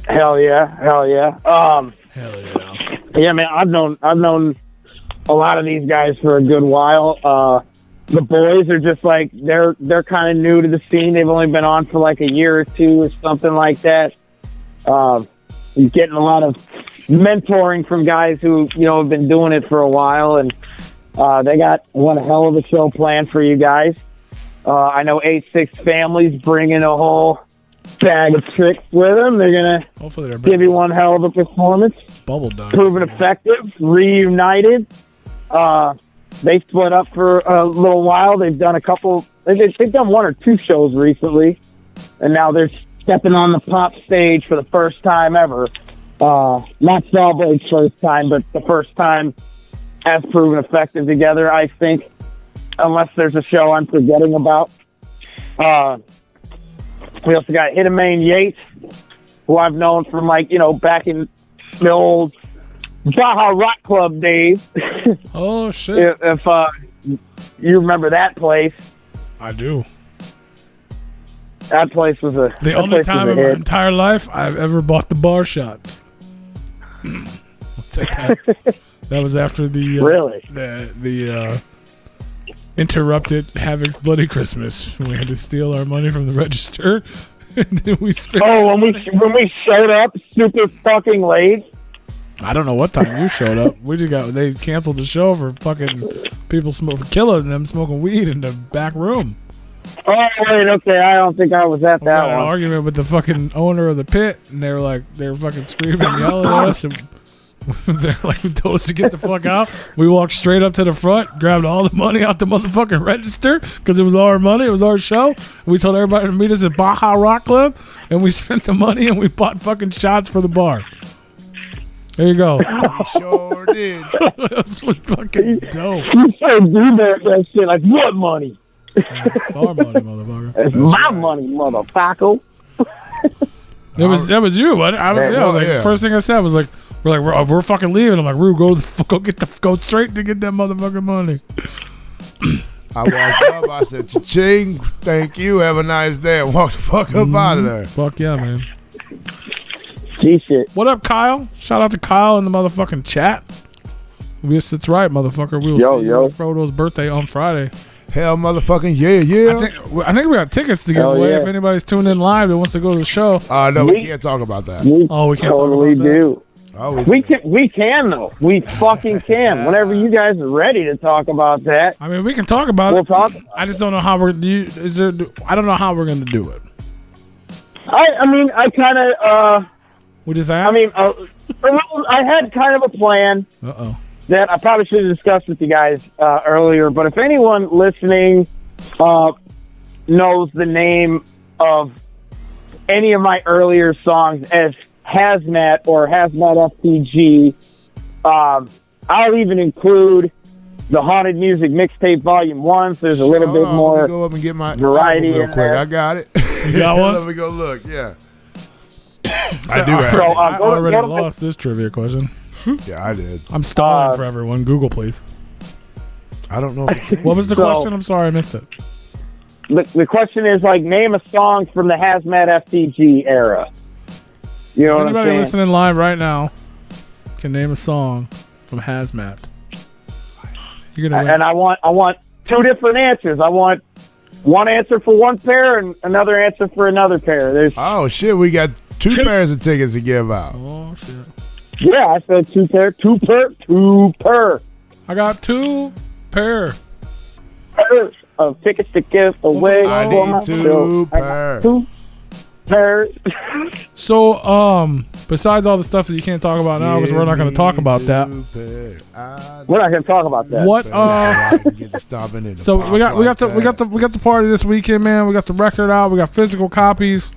Hell yeah. Hell yeah. Yeah, man. I've known a lot of these guys for a good while. The boys are just like they're kind of new to the scene. They've only been on for like a year or two or something like that. Getting a lot of mentoring from guys who have been doing it for a while, and they got one hell of a show planned for you guys. I know 8-6 Family's bringing a whole bag of tricks with them. They're gonna give you one hell of a performance. Bubble done. Proven Effective, Reunited. They split up for a little while. They've done a couple. They've done one or two shows recently, and now they're stepping on the pop stage for the first time ever. Not Sawblade's first time, but the first time as Proven Effective together, I think. Unless there's a show I'm forgetting about. We also got Hitman Yates, who I've known from back in the old Baja Rock Club days. Oh shit! if you remember that place, I do. That place was the only time in my entire life I've ever bought the bar shots. I'll take that. That was after the really the interrupted Havoc's Bloody Christmas. We had to steal our money from the register, and then we spent. Oh, when we showed up super fucking late. I don't know what time you showed up. They canceled the show for fucking people killing them smoking weed in the back room. Oh wait, okay. I don't think I was at that one. An argument with the fucking owner of the pit, and they were fucking screaming, and yelling at us, and they're like, told us to get the fuck out. We walked straight up to the front, grabbed all the money out the motherfucking register because it was our money, it was our show. We told everybody to meet us at Baja Rock Club, and we spent the money and we bought fucking shots for the bar. There you go. We sure did. That was fucking dope. You should do that shit. Like, what money? It's our money, motherfucker. It's my money, motherfucker. That was you. The first thing I said was like, we're fucking leaving. I'm like, Rue, go straight to get that motherfucking money. I walked up. I said, "Cha-ching, thank you. Have a nice day." And walked the fuck up out of there. Fuck yeah, man. G-shit. What up, Kyle? Shout out to Kyle in the motherfucking chat. Yes, that's right, motherfucker. We will see you at Frodo's birthday on Friday. Hell, motherfucking yeah. I think we got tickets to give away if anybody's tuned in live that wants to go to the show. No, we can't talk about that. We can't totally talk about do. That? Oh, we can though. We fucking can. Whenever you guys are ready to talk about that. I mean, we can talk about it. Talk. I just don't know how we're. I don't know how we're going to do it. I mean, I kind of. We just asked? I mean, I had kind of a plan. That I probably should have discussed with you guys earlier. But if anyone listening knows the name of any of my earlier songs as Hazmat or Hazmat FPG, I'll even include the Haunted Music Mixtape Volume 1, so there's a little bit Let more me go up and get my variety album real in quick. there. I got it. You got one? Let me go look. Yeah. So I do have So, it. I go already to the- lost this trivia question. Yeah, I did. I'm stalling for everyone. Google, please. I don't know. If it's What was the So- question? I'm sorry, I missed it. The question is, like, name a song from the Hazmat FTG era. You know what I'm Anybody saying? listening live right now can name a song from Hazmat. You're gonna win. And I want two different answers. I want one answer for one pair and another answer for another pair. There's Oh shit, we got two pairs of tickets to give out. Oh shit! yeah, I said two per I got two pair. of tickets to give away. I for need my two show. I got pair. two pairs. So, besides all the stuff that you can't talk about now, because we're not going to talk about that. We're not going to talk about that. What? So we got the party this weekend, man. We got the record out. We got physical copies.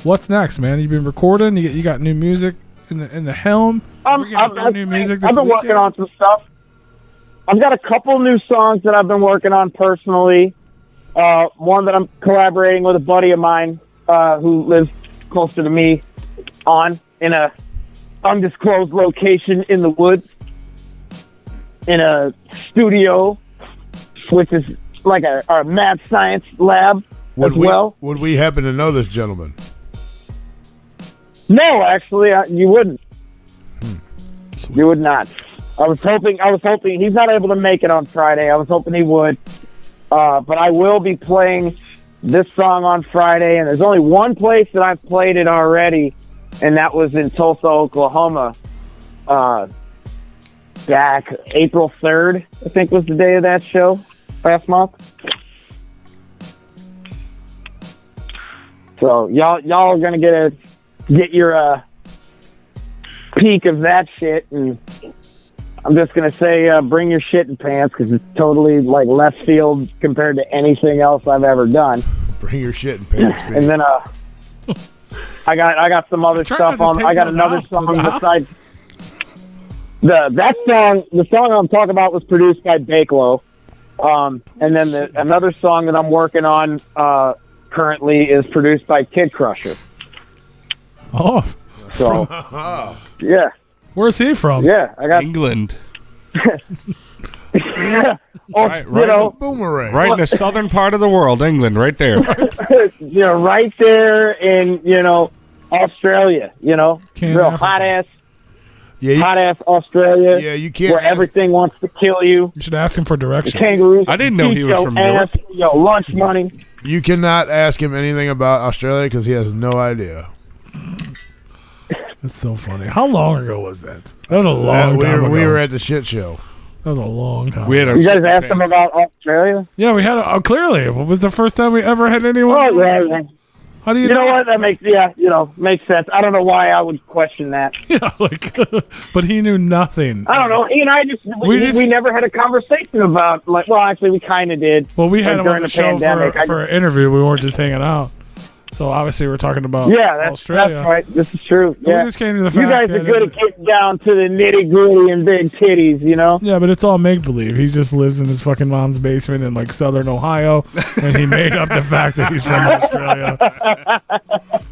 What's next, man? You been recording? You got new music in the helm? We're getting I've new music this been working weekend? on some stuff. I've got a couple new songs that I've been working on personally. One that I'm collaborating with a buddy of mine who lives closer to me in a undisclosed location in the woods in a studio, which is like our mad science lab as well. Would we happen to know this gentleman? No, actually, you wouldn't. You would not. I was hoping he's not able to make it on Friday. I was hoping he would. But I will be playing this song on Friday, and there's only one place that I've played it already, and that was in Tulsa, Oklahoma. Back April 3rd, I think was the day of that show last month. So y'all are gonna get your peek of that shit, and I'm just gonna say bring your shit in pants because it's totally like left field compared to anything else I've ever done. Bring your shit in pants. And then I got some other stuff on. I got another song besides the song I'm talking about was produced by Bakelo. And then another song that I'm working on currently is produced by Kid Crusher. Oh, So yeah. Where's he from? Yeah, I got England. right, Boomerang. Right in the southern part of the world, England, right there. right there in Australia. Can't Real Africa. hot ass Australia. Yeah, you can't where ask- everything wants to kill you. You should ask him for directions. Kangaroos. I didn't know he eat was your from ass, Europe. Your lunch money. You cannot ask him anything about Australia because he has no idea. That's so funny. How long ago was that? That was a long time ago. We were at the shit show. That was a long time. We had ago. our You guys asked him about Australia? Yeah, we had. Clearly, what was the first time we ever had anyone? Oh, yeah. How do you? You know what? That makes makes sense. I don't know why I would question that. Yeah, like, but he knew nothing. I don't know. He and I we never had a conversation about actually we kind of did. Well, we had him during on the the show pandemic. for an interview. We weren't just hanging out. So obviously, we're talking about That's Australia. right. This is true. We Yeah. just came to the You fact guys are that good at getting down to the nitty gritty and big titties, Yeah, but it's all make believe. He just lives in his fucking mom's basement in like southern Ohio, and he made up the fact that he's from Australia.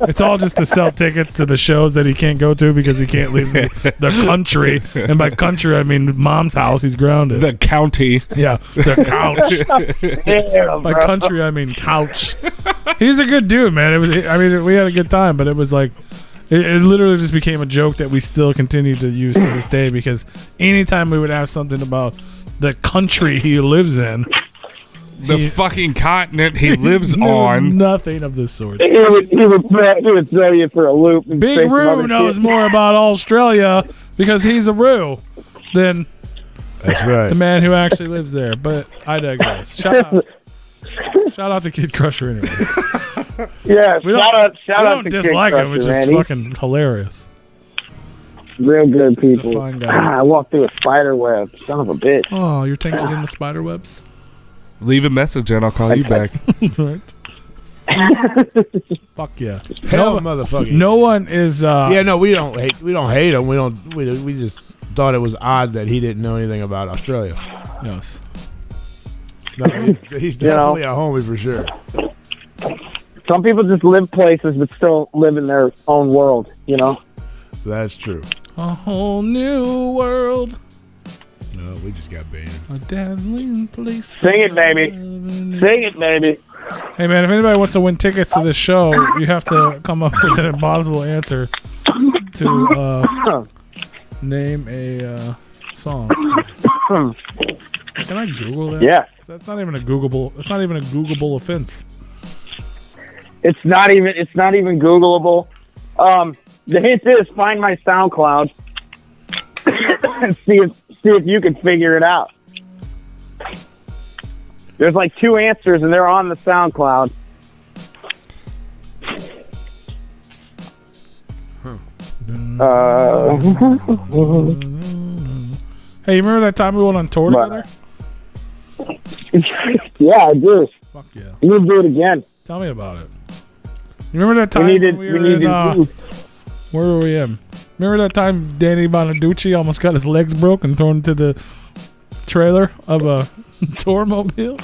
It's all just to sell tickets to the shows that he can't go to because he can't leave the country. And by country, I mean mom's house. He's grounded. The county. Yeah, the couch. Yeah, By bro. country, I mean couch. He's a good dude, man. We had a good time, but it was like, it literally just became a joke that we still continue to use to this day because anytime we would ask something about the country he lives in, The fucking continent he lives knew on. nothing of this sort. He would throw you for a loop. And say Big some Roo other knows shit. more about Australia because he's a Roo than That's right. the man who actually lives there. But I digress. Shout out to Kid Crusher anyway. Yeah, We don't, shout out we to don't dislike Kid him, which Crusher, is man. fucking hilarious. He's real good people. He's a fine guy. I walked through a spider web. Son of a bitch. Oh, you're tangled in the spider webs? Leave a message and I'll call you back. Right. Fuck yeah. Hell, motherfucker. No one is Yeah, no, we don't hate. We don't hate him. We just thought it was odd that he didn't know anything about Australia. Yes. No, he's definitely a homie for sure. Some people just live places but still live in their own world, you know? That's true. A whole new world. No, we just got banned. A dazzling place. Sing it, baby. Sing it, baby. Hey, man, if anybody wants to win tickets to this show, you have to come up with an impossible answer to name a song. Can I Google that? Yeah. That's not even a Googleable. It's not even a Googleable offense. It's not even Googleable. The hint is find my SoundCloud and see if you can figure it out. There's like 2 answers and they're on the SoundCloud. Hey, you remember that time we went on tour together? Yeah, I do. Fuck yeah. We need to do it again. Tell me about it. You remember that time we were in, where were we in? Remember that time Danny Bonaducci almost got his legs broke and thrown into the trailer of a tour mobile?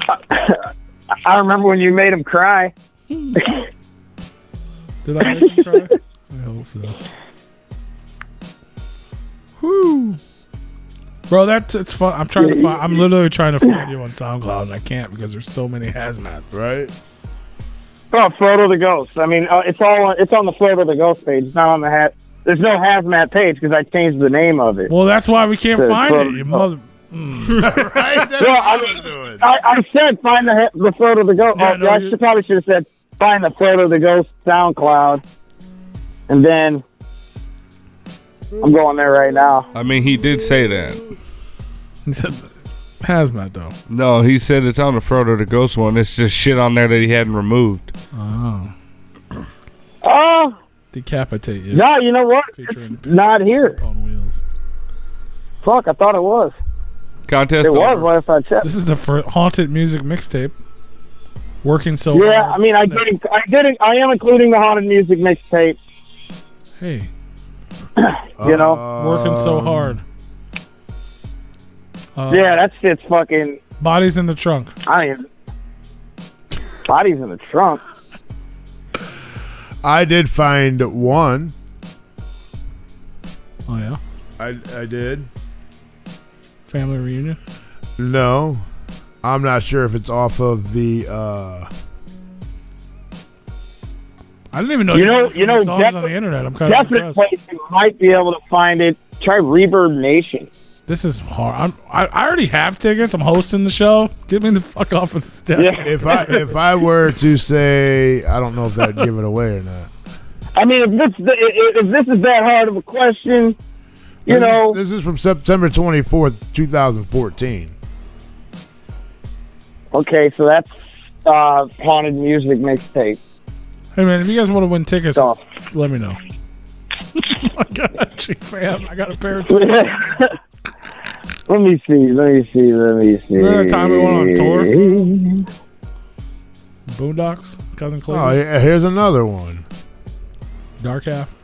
I remember when you made him cry. Did I make him cry? I hope so. Whew. Bro, it's fun. I'm literally trying to find you on SoundCloud and I can't because there's so many hazmats. Right? Oh, Frodo the Ghost. I mean, it's on the Frodo the Ghost page. It's not on the There's no hazmat page because I changed the name of it. Well, that's why we can't find it. You mother. Right? That's Well, what I said find the Frodo the Ghost. Yeah, I probably should have said find the Frodo the Ghost SoundCloud, and then I'm going there right now. I mean, he did say that. He said hazmat though. No, he said it's on the Frodo the Ghost one. It's just shit on there that he hadn't removed. Oh. Oh, Decapitate you. no, you know what? Featuring It's not here. on wheels. Fuck, I thought it was. Contest It was. over. What if I checked? This is the haunted music mixtape. Working so Yeah, hard. I mean, I am including the haunted music mixtape. Hey, You know? working so hard. Yeah, that shit's fucking. Bodies in the trunk. Bodies in the trunk. I did find one. Oh yeah. I did. Family reunion. No. I'm not sure if it's off of the I didn't even know You know, songs on the internet. I'm kind of Definite impressed. place you might be able to find it. Try Reverb Nation. This is hard. I already have tickets. I'm hosting the show. Get me the fuck off of this deck. Yeah. if I were to say, I don't know if that'd give it away or not. I mean, if this is that hard of a question, you know. This is from September 24th, 2014. Okay, so that's haunted music mixtape. Hey man, if you guys want to win tickets, So- let me know. I got you, fam. I got a pair of tickets. Let me see. Remember that time we went on tour? Boondocks, Cousin Clay, Oh, yeah, here's another one. Dark Half,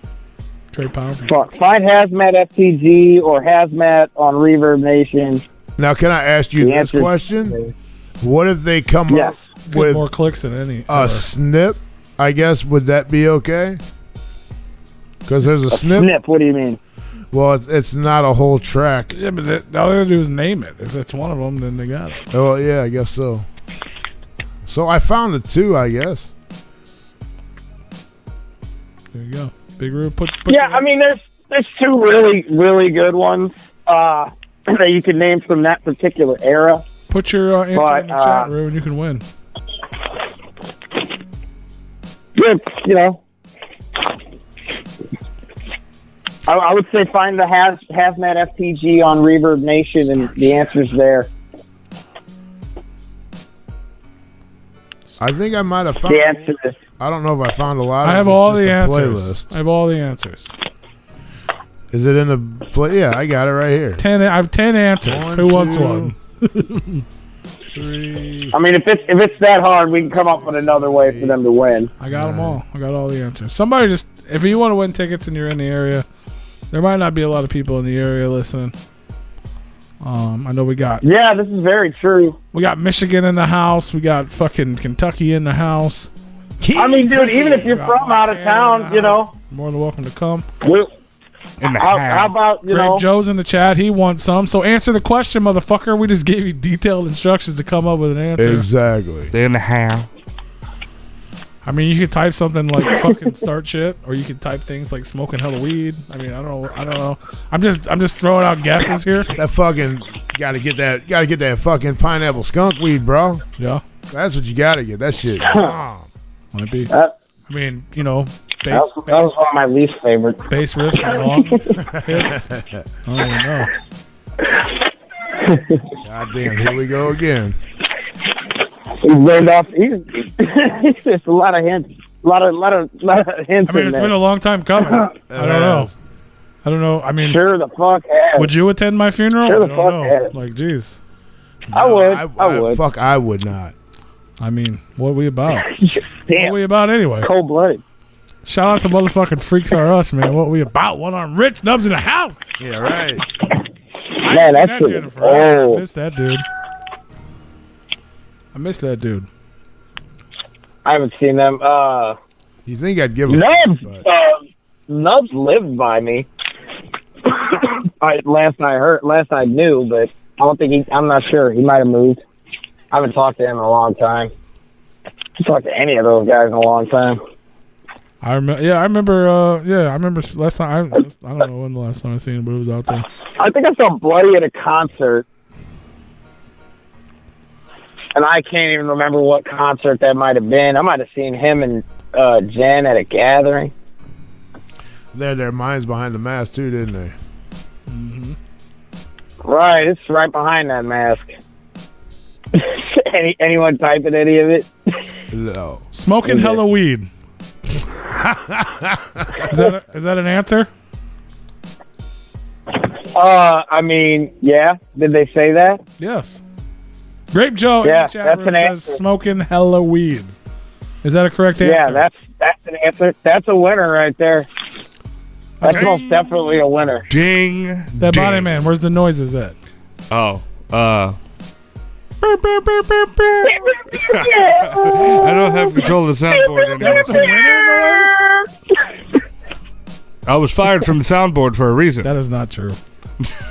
Trey Power. Fuck. Find Hazmat FTG or Hazmat on Reverb Nation. Now, can I ask you The this answer- question? What if they come Yes. up Let's get with more clicks than any. a snip? I guess, would that be okay? Because there's a snip. Snip, what do you mean? Well, it's not a whole track. Yeah, but all they gotta do is name it. If it's one of them, then they got it. Oh, yeah, I guess so. So I found the two, I guess. There you go. Big Roo, put Yeah, I mean, there's two really, really good ones that you can name from that particular era. put your answer But, in the chat, Roo, and you can win. Good, you know. I would say find the Hazmat FTG on Reverb Nation, and the answer's there. I think I might have found. The answer is I don't know if I found a lot. I of have them. It's all just the a answers. Playlist. I have all the answers. Is it in the play? Yeah, I got it right here. I have 10 answers. One, Who wants two. one? 3. I mean, if it's that hard, we can come up with another way for them to win. I got them all. I got all the answers. Somebody if you want to win tickets and you're in the area, There might not be a lot of people in the area listening. I know we got Yeah, this is very true. Michigan in the house. We got fucking Kentucky in the house. I mean, dude, even if you're from out of town, you know, more than welcome to come. How about, you know, Grape Joe's in the chat. He wants some. So answer the question, motherfucker. We just gave you detailed instructions to come up with an answer. Exactly. In the house. I mean, you could type something like fucking start shit, or you could type things like smoking hella weed. I mean, I don't know. I'm just throwing out guesses here. That fucking gotta get that fucking pineapple skunk weed, bro. Yeah, That's what you gotta get. That shit. might be. that I mean, you know, that was one of my least favorite. bass riffs and long hits. I don't even know. God damn, here we go again. He's learned off. He's just a lot of hints. A lot of hints. I mean, in it's there. been a long time coming. I don't know. I mean, Sure the fuck has. would you attend my funeral? Sure the I don't fuck know. has. Like, jeez. I would. Fuck, I would not. I mean, what are we about? What Damn. are we about anyway? Cold blooded. Shout out to motherfucking Freaks Are Us, man. What we about? One arm rich, Nubs in the house. Yeah, right. Man, that shit dude in is forever. I old. miss that dude. I miss that dude. I haven't seen them. You think I'd give him Nubs. but Nubs lived by me. Last I knew, but I don't think I'm not sure. He might have moved. I haven't talked to him in a long time. I haven't talked to any of those guys in a long time. I remember. Yeah, I remember. I remember last time. I don't know when the last time I seen him, but it was out there. I think I saw Bloody at a concert. And I can't even remember what concert that might have been. I might have seen him and Jen at a gathering. they had their minds behind the mask too, didn't they? Mm-hmm. Right, it's right behind that mask. Anyone typing any of it? No. Smoking hella weed. Is that an answer? I mean, yeah. Did they say that? Yes. Grape Joe in Yeah, the chat that's room an says answer. smoking hella weed. Is that a correct answer? Yeah, that's an answer. That's a winner right there. That's Okay. most definitely a winner. Ding. That ding. body man. Where's the noises at? Oh. I don't have control of the soundboard anymore. That's the winner noise. I was fired from the soundboard for a reason. That is not true.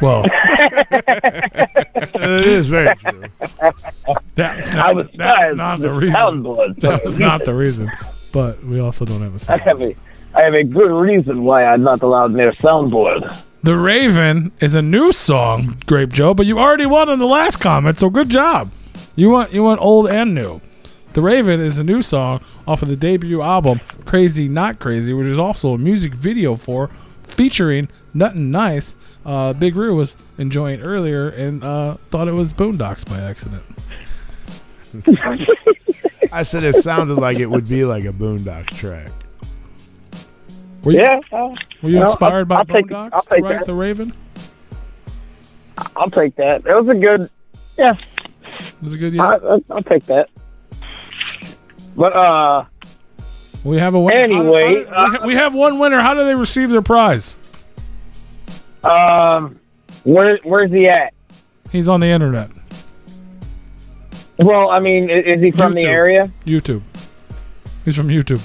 Well, It is very true. that was is fired not from the the reason. soundboard. That was not the reason. But we also don't have a soundboard. I have a good reason why I'm not allowed near soundboard. The Raven is a new song, Grape Joe, but you already won in the last comment, so good job. You went old and new. The Raven is a new song off of the debut album, Crazy Not Crazy, which is also a music video for, featuring Nuttin' Nice. Big Roo was enjoying earlier and thought it was Boondocks by accident. I said it sounded like it would be like a Boondocks track. Were you, Yeah, were you no, inspired by I'll take- Boondocks I'll to take write that. The Raven? I'll take that. That was a good. Yeah, Was it good? Yeah. I'll take that. But We have a winner. Anyway, we have one winner. How do they receive their prize? where's he at? He's on the internet. Well, I mean, is he from the YouTube. area? YouTube. He's from YouTube.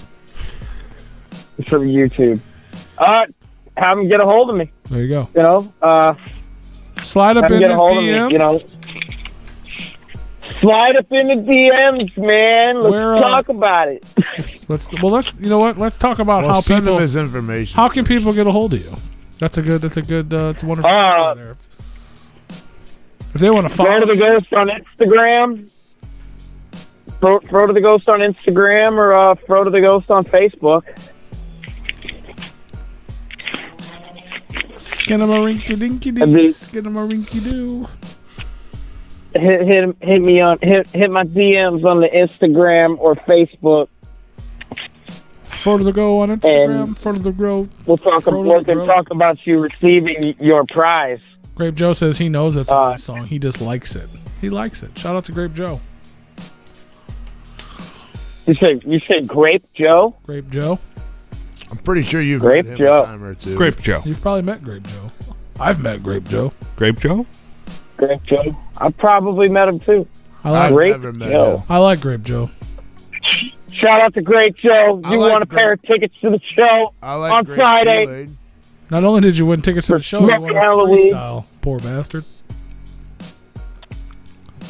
He's from YouTube. Have him get a hold of me. There you go. You know, Slide up have him in get a his hold of me. DMs. You know, slide up in the DMs, man. Let's Where, talk about it. Let's you know what? Let's talk about Well, how send people. him his information. How can people get a hold of you? It's a wonderful. There. If they want to follow, Frodo the Ghost on Instagram. Frodo the Ghost on Instagram or Frodo the Ghost on Facebook. Skinamarinky-dinky-doo. Skinamarinky-doo. Hit my DMs on the Instagram or Facebook. Frodo the Go on Instagram. And Frodo the Grow. We'll talk. Frodo We can the Grow. talk about you receiving your prize. Grape Joe says he knows that's a nice song. He just likes it. He likes it. Shout out to Grape Joe. You say Grape Joe? Grape Joe. I'm pretty sure you've Grape met him Joe. a time or two. Grape Joe. You've probably met Grape Joe. I've met Grape Joe. Grape Joe? Grape Joe. I probably met him too. I like I've Grape never met Joe. him. I like Grape Joe. Shout out to Grape Joe. I You like won a pair of tickets to the show I like on grape Friday. Kool-Aid. Not only did you win tickets to the show, you won a Smoking Halloween. freestyle. Poor bastard.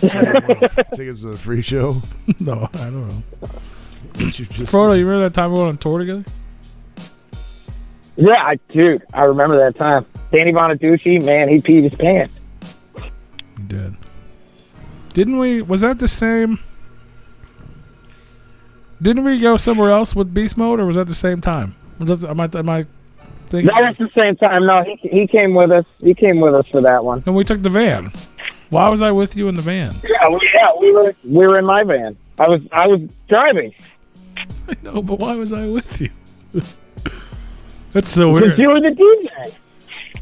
Tickets to the free show. No, I don't know. What you just Frodo, said. you remember that time we went on tour together? Yeah, dude, I remember that time. Danny Bonaducci, man, he peed his pants. You did. Didn't we? Was that the same? Didn't we go somewhere else with Beast Mode, or was that the same time? Was that, am I thinking? No, that's the same time. No, he came with us. He came with us for that one. And we took the van. Why was I with you in the van? Yeah, we were in my van. I was driving. I know, but why was I with you? That's so Because weird. you were the DJ.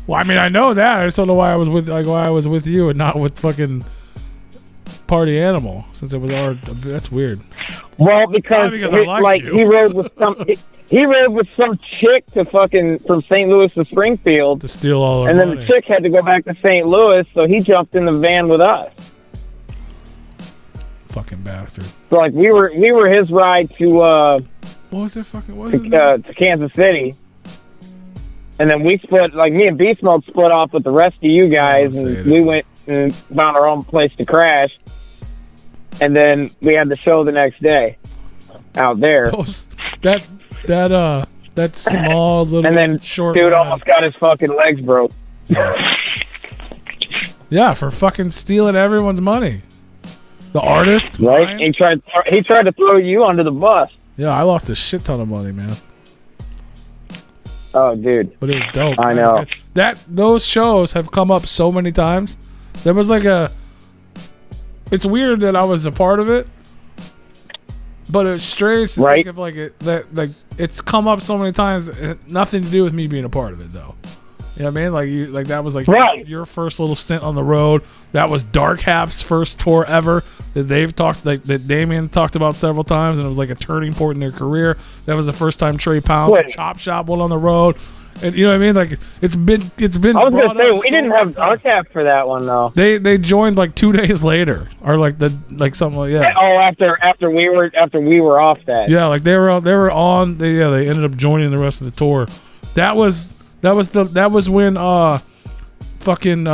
Well, I mean, I know that. I just don't know why I was with you and not with fucking Party Animal, since it was our. That's weird. Well, because, I like you. he rode with some he rode with some chick to fucking from St. Louis to Springfield, To steal all our and then money. the chick had to go back to St. Louis, so he jumped in the van with us. Fucking bastard. So like we were his ride to What was it? Fucking. What was his name? to Kansas City. And then we split, like me and Beast Mode split off with the rest of you guys, Don't say and that. we went and found our own place to crash. And then we had the show the next day out there. That small little And then short dude ride. almost got his fucking legs broke. Yeah, for fucking stealing everyone's money. The artist, Right? mine. He tried to throw you under the bus. Yeah, I lost a shit ton of money, man. Oh, dude. But it was dope. I know. Those shows have come up so many times. There was like it's weird that I was a part of it, but it's strange to Right. think of like it's come up so many times. It had nothing to do with me being a part of it, though. You know what I mean? Like that was like Right. your first little stint on the road. That was Dark Half's first tour ever that they've talked that Damien talked about several times, and it was like a turning point in their career. That was the first time Trey Pounds Wait. Chop Shop went on the road, and you know what I mean? Like it's been. I was brought gonna say up we so didn't many have times. Dark for that one though. They joined like 2 days later, or like something like that. Oh, after we were off that. Yeah, like they were on. They ended up joining the rest of the tour. That was when fucking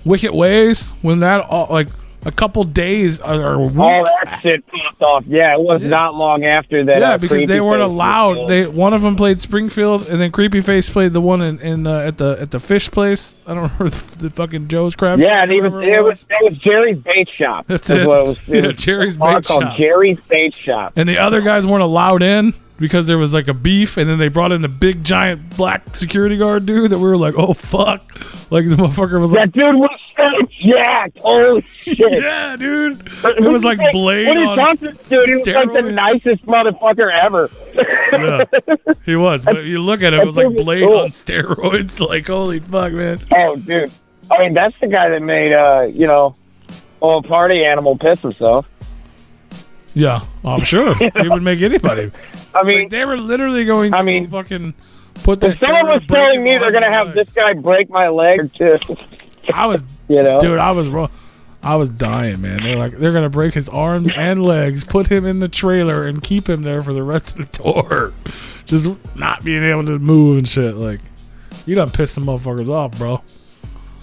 Wicked Ways, when that like a couple days or a week. All that shit popped off. Yeah, it was not long after that. Yeah, because they Creepy weren't Face allowed. was One of them played Springfield, and then Creepy Face played the one in at the fish place. I don't remember the fucking Joe's Crab. Yeah, Shack and or it whatever was Jerry's Bait Shop. That's is it. what it was. Yeah, Jerry's Bait called Shop. Jerry's Bait Shop. And the other guys weren't allowed in because there was like a beef, and then they brought in the big giant black security guard dude that we were like, oh fuck, like the motherfucker was like, That dude was so jacked. Holy shit. yeah, dude, it was like Blade What on did Johnson do? He was like the steroids. nicest motherfucker ever. Yeah, he was. But you look at it, it was like That dude was Blade cool. on steroids. Like holy fuck, man. Oh, dude. I mean, that's the guy that made, old Party Animal piss himself. Yeah, I'm sure he would make anybody. I mean, Like, they were literally going to fucking put that. if someone was telling me they're going to have this guy break my leg or two, I was, dude, I was wrong. I was dying, man. They're like, they're gonna break his arms and legs, put him in the trailer, and keep him there for the rest of the tour. Just not being able to move and shit. Like, you done pissed some motherfuckers off, bro.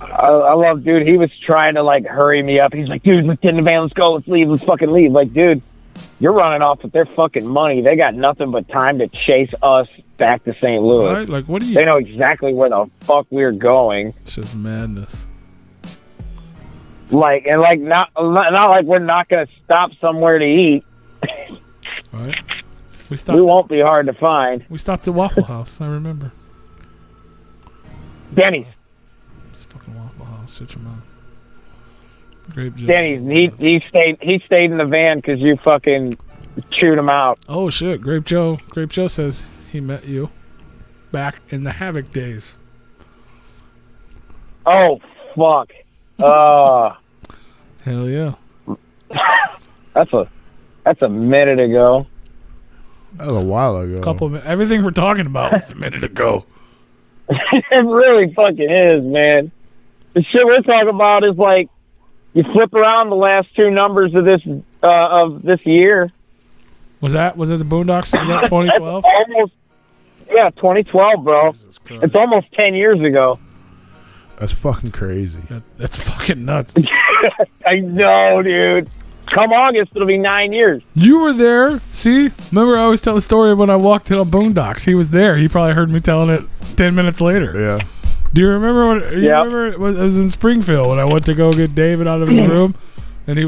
I love, dude, he was trying to, like, hurry me up. He's like, dude, let's get in the van, let's go, let's leave, let's fucking leave. Like, dude, you're running off with their fucking money. They got nothing but time to chase us back to St. Louis. Right? Like, what do you? They know exactly where the fuck we're going. It's just madness. Like, and like, not like we're not gonna stop somewhere to eat. Right? We won't be hard to find. We stopped at Waffle House. I remember. Denny's. It's fucking Waffle House. Shut your mouth. Grape Joe. Denny's. He stayed in the van because you fucking chewed him out. Oh shit! Grape Joe. Grape Joe says he met you back in the Havoc days. Oh fuck. Hell yeah. That's a minute ago. That was a while ago. Everything we're talking about was a minute ago. It really fucking is, man. The shit we're talking about is like you flip around the last two numbers of this year. Was it the Boondocks? Was that 2012? Almost, yeah, 2012, bro. It's almost 10 years ago. That's fucking crazy. That's fucking nuts. I know, dude. Come August, it'll be 9 years. You were there. See? Remember I always tell the story of when I walked in on Boondocks. He was there. He probably heard me telling it 10 minutes later. Yeah. Do you remember when remember it was in Springfield when I went to go get David out of his room and he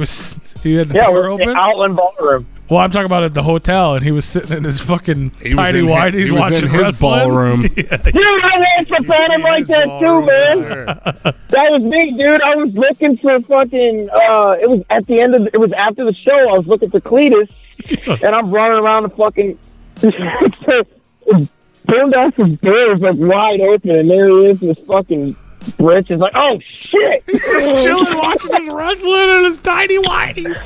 had the door open? The Outland Ballroom. Well, I'm talking about at the hotel, and he was sitting in his fucking tidy whities watching his ballroom. Dude, I once upon him like that too, man. That was me, dude. I was looking for fucking. It was at the end of. It was after the show. I was looking for Cletus, and I'm running around the fucking. Boondocks' door is like wide open, and there he is, this fucking britch is like, oh shit! He's just chilling, watching his wrestling in his tidy whities.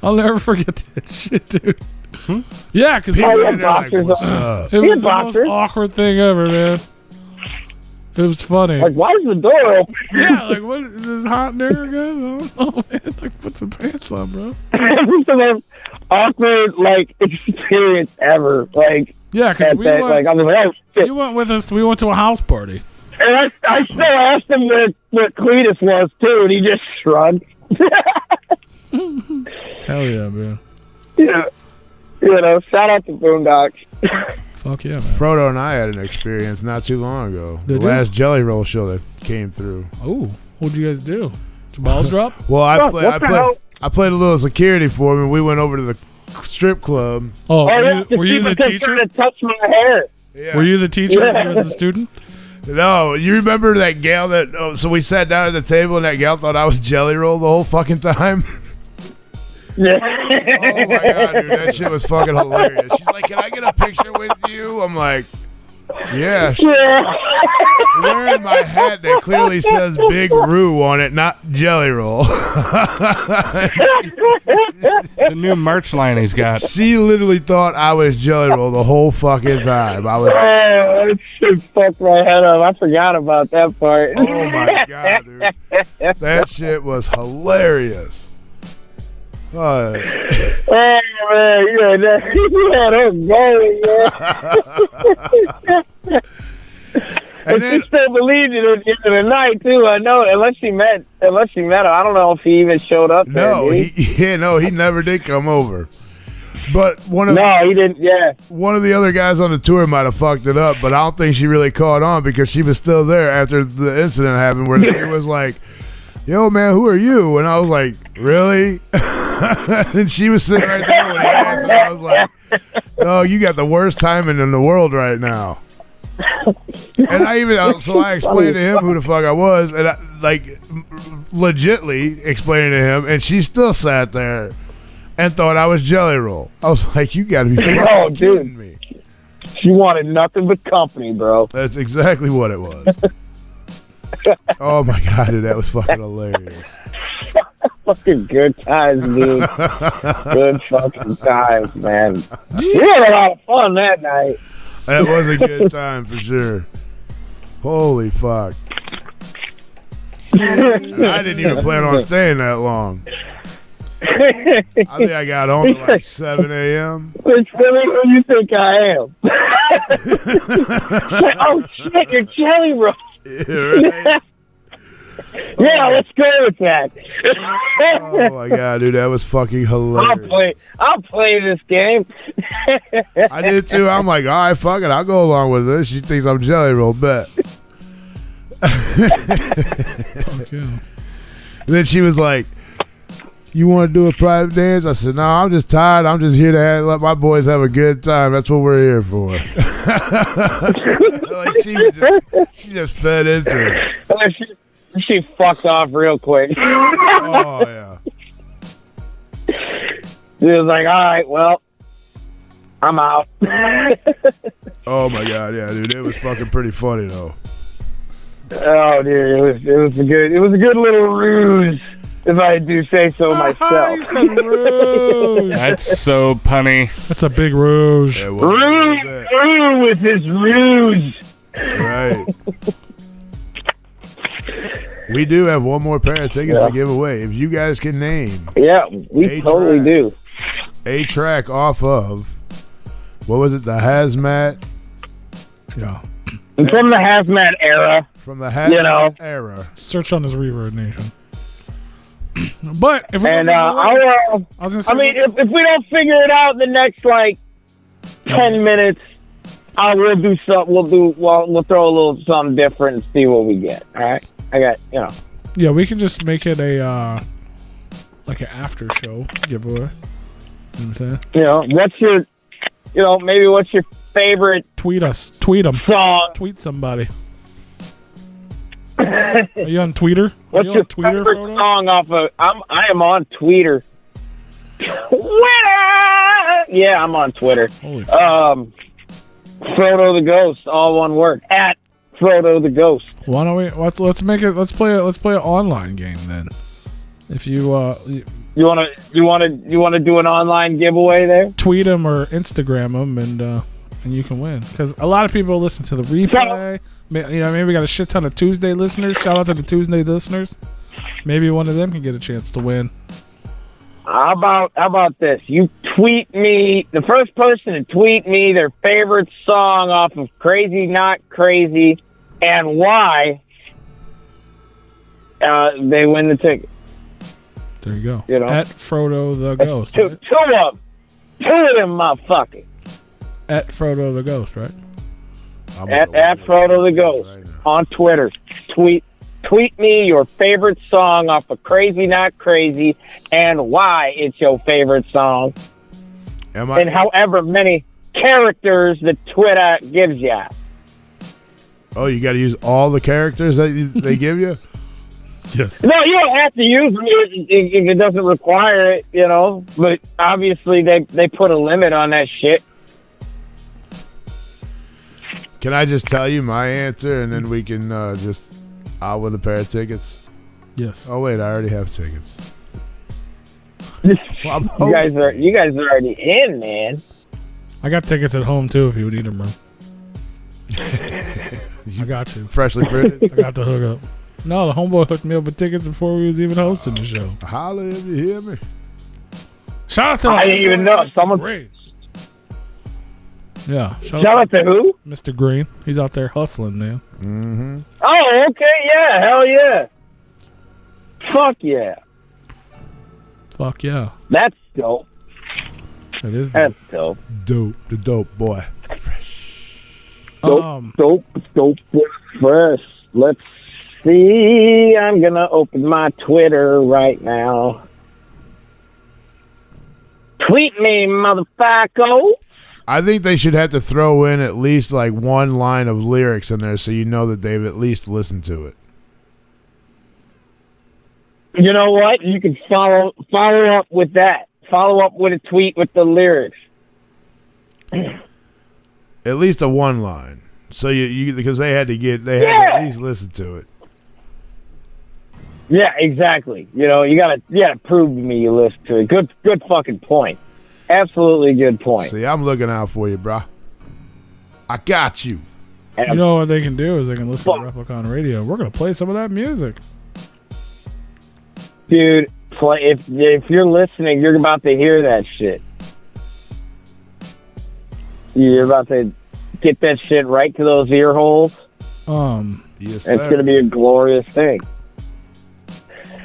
I'll never forget that shit, dude. Yeah, because he had boxers. What's up? It was the most awkward thing ever, man. It was funny. Like, why is the door open? Yeah, like, what is this hot in there again? I don't know, man. Like, put some pants on, bro. It was the most awkward, like, experience ever. Like, yeah, because we went, like, I was like, oh, shit. You went with us. We went to a house party. And I still asked him what Cletus was, too, and he just shrugged. Hell yeah, man. Yeah. You know, shout out to Boondocks. Fuck yeah, man. Frodo and I had an experience not too long ago. Did the you? last Jelly Roll show that came through. Oh, what'd you guys do? Did your balls drop? Well, I What played a little security for him, and we went over to the strip club. Oh, yeah, were you the teacher? To touch my hair. Yeah. Were you the teacher and he was the student? No, you remember that gal that? Oh, so we sat down at the table, and that gal thought I was Jelly Roll the whole fucking time. Yeah. Oh my god, dude, that shit was fucking hilarious. She's like, "Can I get a picture with you?" I'm like, "Yeah." Wearing my hat that clearly says Big Roo on it, not Jelly Roll. The new merch line he's got. She literally thought I was Jelly Roll the whole fucking time. I was. Oh, that shit fucked my head up. I forgot about that part. Oh my god, dude, that shit was hilarious. Oh man, yeah, that going, man. And she still believed it at the end of the night too. I know, unless she met him. I don't know if he even showed up. No, there, he never did come over. But he didn't. Yeah, one of the other guys on the tour might have fucked it up, but I don't think she really caught on because she was still there after the incident happened, where he was like, "Yo, man, who are you?" And I was like, "Really?" And she was sitting right there when he asked, and I was like, "Oh, you got the worst timing in the world right now." And I explained to him who the fuck I was, and I legitly explaining to him, and she still sat there and thought I was Jelly Roll. I was like, "You got to be fucking kidding me!" She wanted nothing but company, bro. That's exactly what it was. Oh my god, dude, that was fucking hilarious. Fucking good times, dude. Good fucking times, man. We had a lot of fun that night. That was a good time for sure. Holy fuck. And I didn't even plan on staying that long. I think I got home at like 7 a.m. It's really who you think I am. Oh shit, you're Jelly Roll. Yeah, right? Yeah, let's go with that. Oh my god, dude, that was fucking hilarious. I'll play this game. I did too. I'm like, all right, fuck it, I'll go along with this. She thinks I'm Jelly Roll, bet. Fuck yeah. And then she was like, "You want to do a private dance?" I said, "No, I'm just tired. I'm just here to let my boys have a good time. That's what we're here for." Like she just fed into it. She fucked off real quick. Oh yeah. She was like, "All right, well, I'm out." Oh my god, yeah, dude, it was fucking pretty funny though. Oh, dude, it was a good little ruse. if I do say so myself. You said rouge. That's so punny. That's a big rouge. Yeah, well, Rouge with his rouge. right. We do have one more pair of tickets to give away. If you guys can name Yeah, we totally do. a track off of, what was it, the Hazmat? Yeah. And from the hazmat era, From the Hazmat era. Search on his Reverb Nation. But if we and I was gonna say, I mean, if we don't figure it out in the next like 10 minutes, we'll do something. We'll throw a little something different and see what we get. All right, I got yeah, we can just make it a like an after show giveaway. You know what I'm saying? Maybe what's your favorite Tweet us. Tweet them. song? Tweet somebody. Are you on Twitter? What's your Twitter, favorite Frodo? song off of? I am on Twitter. Yeah, I'm on Twitter. Holy fuck. Frodo the Ghost, all one word. At Frodo the Ghost. Why don't we let's play an online game then. If you You wanna do an online giveaway there? tweet them or Instagram them and you can win, because a lot of people listen to the replay. Maybe we got a shit ton of Tuesday listeners. Shout out to the Tuesday listeners. Maybe one of them can get a chance to win. How about this? You tweet me, the first person to tweet me their favorite song off of Crazy Not Crazy and why, they win the ticket. There you go. You know? At Frodo the Ghost. Two Right? of them motherfuckers. At Frodo the Ghost, right? At Frodo the Ghost on Twitter. Tweet me your favorite song off of Crazy Not Crazy and why it's your favorite song. And however many characters the Twitter gives you. Oh, you got to use all the characters that they give you? Yes. No, you don't have to use them if it doesn't require it, But obviously they put a limit on that shit. Can I just tell you my answer and then we can I'll win a pair of tickets? Yes. Oh, wait, I already have tickets. Well, You guys are already in, man. I got tickets at home too if you would need them, bro. I got you. Freshly printed. I got the hook up. No, the homeboy hooked me up with tickets before we was even hosting the show. Holla if you hear me. Shout out to I didn't even know. Someone. Great. Yeah. Shout out to who? Mr. Green. He's out there hustling, man. Mm-hmm. Oh, okay, yeah, hell yeah. Fuck yeah. Fuck yeah. That's dope. It is. That's dope. Dope. The dope boy. Dope fresh. Let's see. I'm gonna open my Twitter right now. Tweet me, motherfucker. I think they should have to throw in at least like one line of lyrics in there so you know that they've at least listened to it. You know what? You can follow up with that. Follow up with a tweet with the lyrics. At least a one line. So you because they had to at least listen to it. Yeah, exactly. You gotta prove to me you listen to it. Good fucking point. Absolutely good point. See, I'm looking out for you, bro. I got you. You know what they can do is they can listen to Replicon Radio. We're gonna play some of that music. Dude, if you're listening, you're about to hear that shit. You're about to get that shit right to those ear holes. Yes, it's gonna be a glorious thing.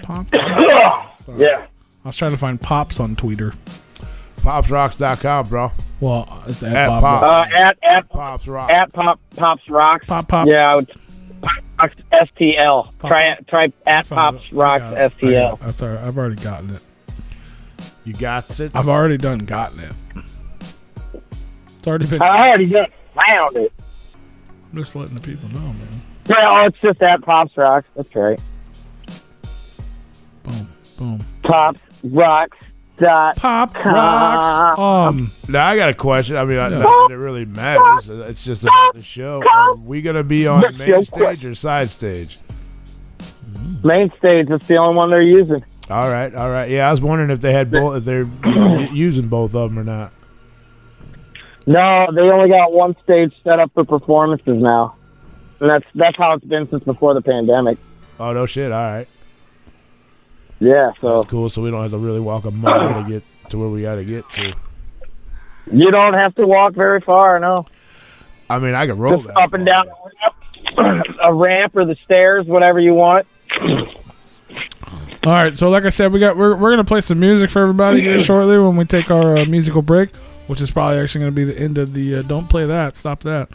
Pops. Yeah. I was trying to find Pops on Twitter. PopsRocks.com, bro. Well, it's At at Pop. Pop. At Pops Rock. At Pops Rocks. Pop. Yeah, Pops STL. Try at Found Pops it. Rocks I got it. STL. That's all right. I've already gotten it. You got it? I've already gotten it. It's already been. I already just found it. I'm just letting the people know, man. Well, it's just at Pops Rocks. That's right. Boom. Pops Rocks. Pop rocks. Now I got a question. I mean, not that it really matters. It's just about the show. Are we gonna be on main stage or side stage? Main stage. That's the only one they're using. All right. Yeah, I was wondering if they had both, if they're using both of them or not. No, they only got one stage set up for performances now, and that's how it's been since before the pandemic. Oh no shit! All right. Yeah, so That's cool. So we don't have to really walk a mile to get to where we got to get to. you don't have to walk very far, no. I mean, I can roll Just that up and far. down a ramp or the stairs, whatever you want. All right, so like I said, we're gonna play some music for everybody here shortly when we take our musical break, which is probably actually gonna be the end of the. Don't play that. Stop that.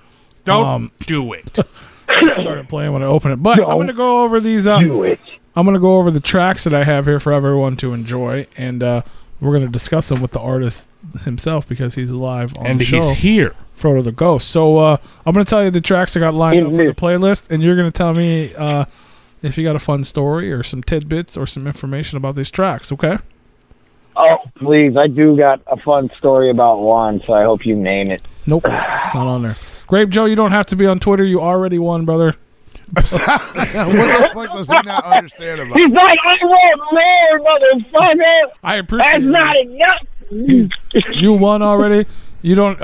Don't do it. I started playing when I opened it, but I'm gonna go over these. Do it. I'm gonna go over the tracks that I have here for everyone to enjoy, and we're gonna discuss them with the artist himself because he's live on And the show. he's here. Frodo the Ghost. So I'm going to tell you the tracks I got lined up for the playlist, and you're going to tell me if you got a fun story or some tidbits or some information about these tracks, okay? Oh, please. I do got a fun story about one, so I hope you name it. Nope, it's not on there. Grape Joe, you don't have to be on Twitter. You already won, brother. What the fuck does he not understand about? He's like, I want more, motherfucker. I appreciate That's it. not enough. You won already. You don't.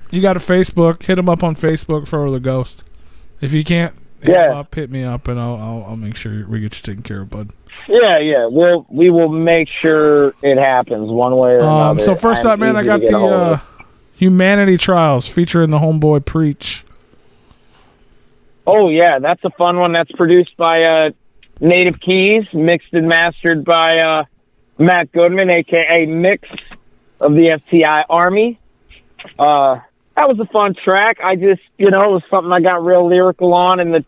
You got a Facebook. Hit him up on Facebook, Frodo the Ghost. If you can't hit me up, and I'll make sure we get you taken care of, bud. Yeah. We will make sure it happens one way or another. So first up, man, I got the Humanity Trials featuring the homeboy Preach. Oh yeah, that's a fun one. That's produced by Native Keys, mixed and mastered by Matt Goodman, aka Mix of the FTI Army. That was a fun track. I just, it was something I got real lyrical on, and the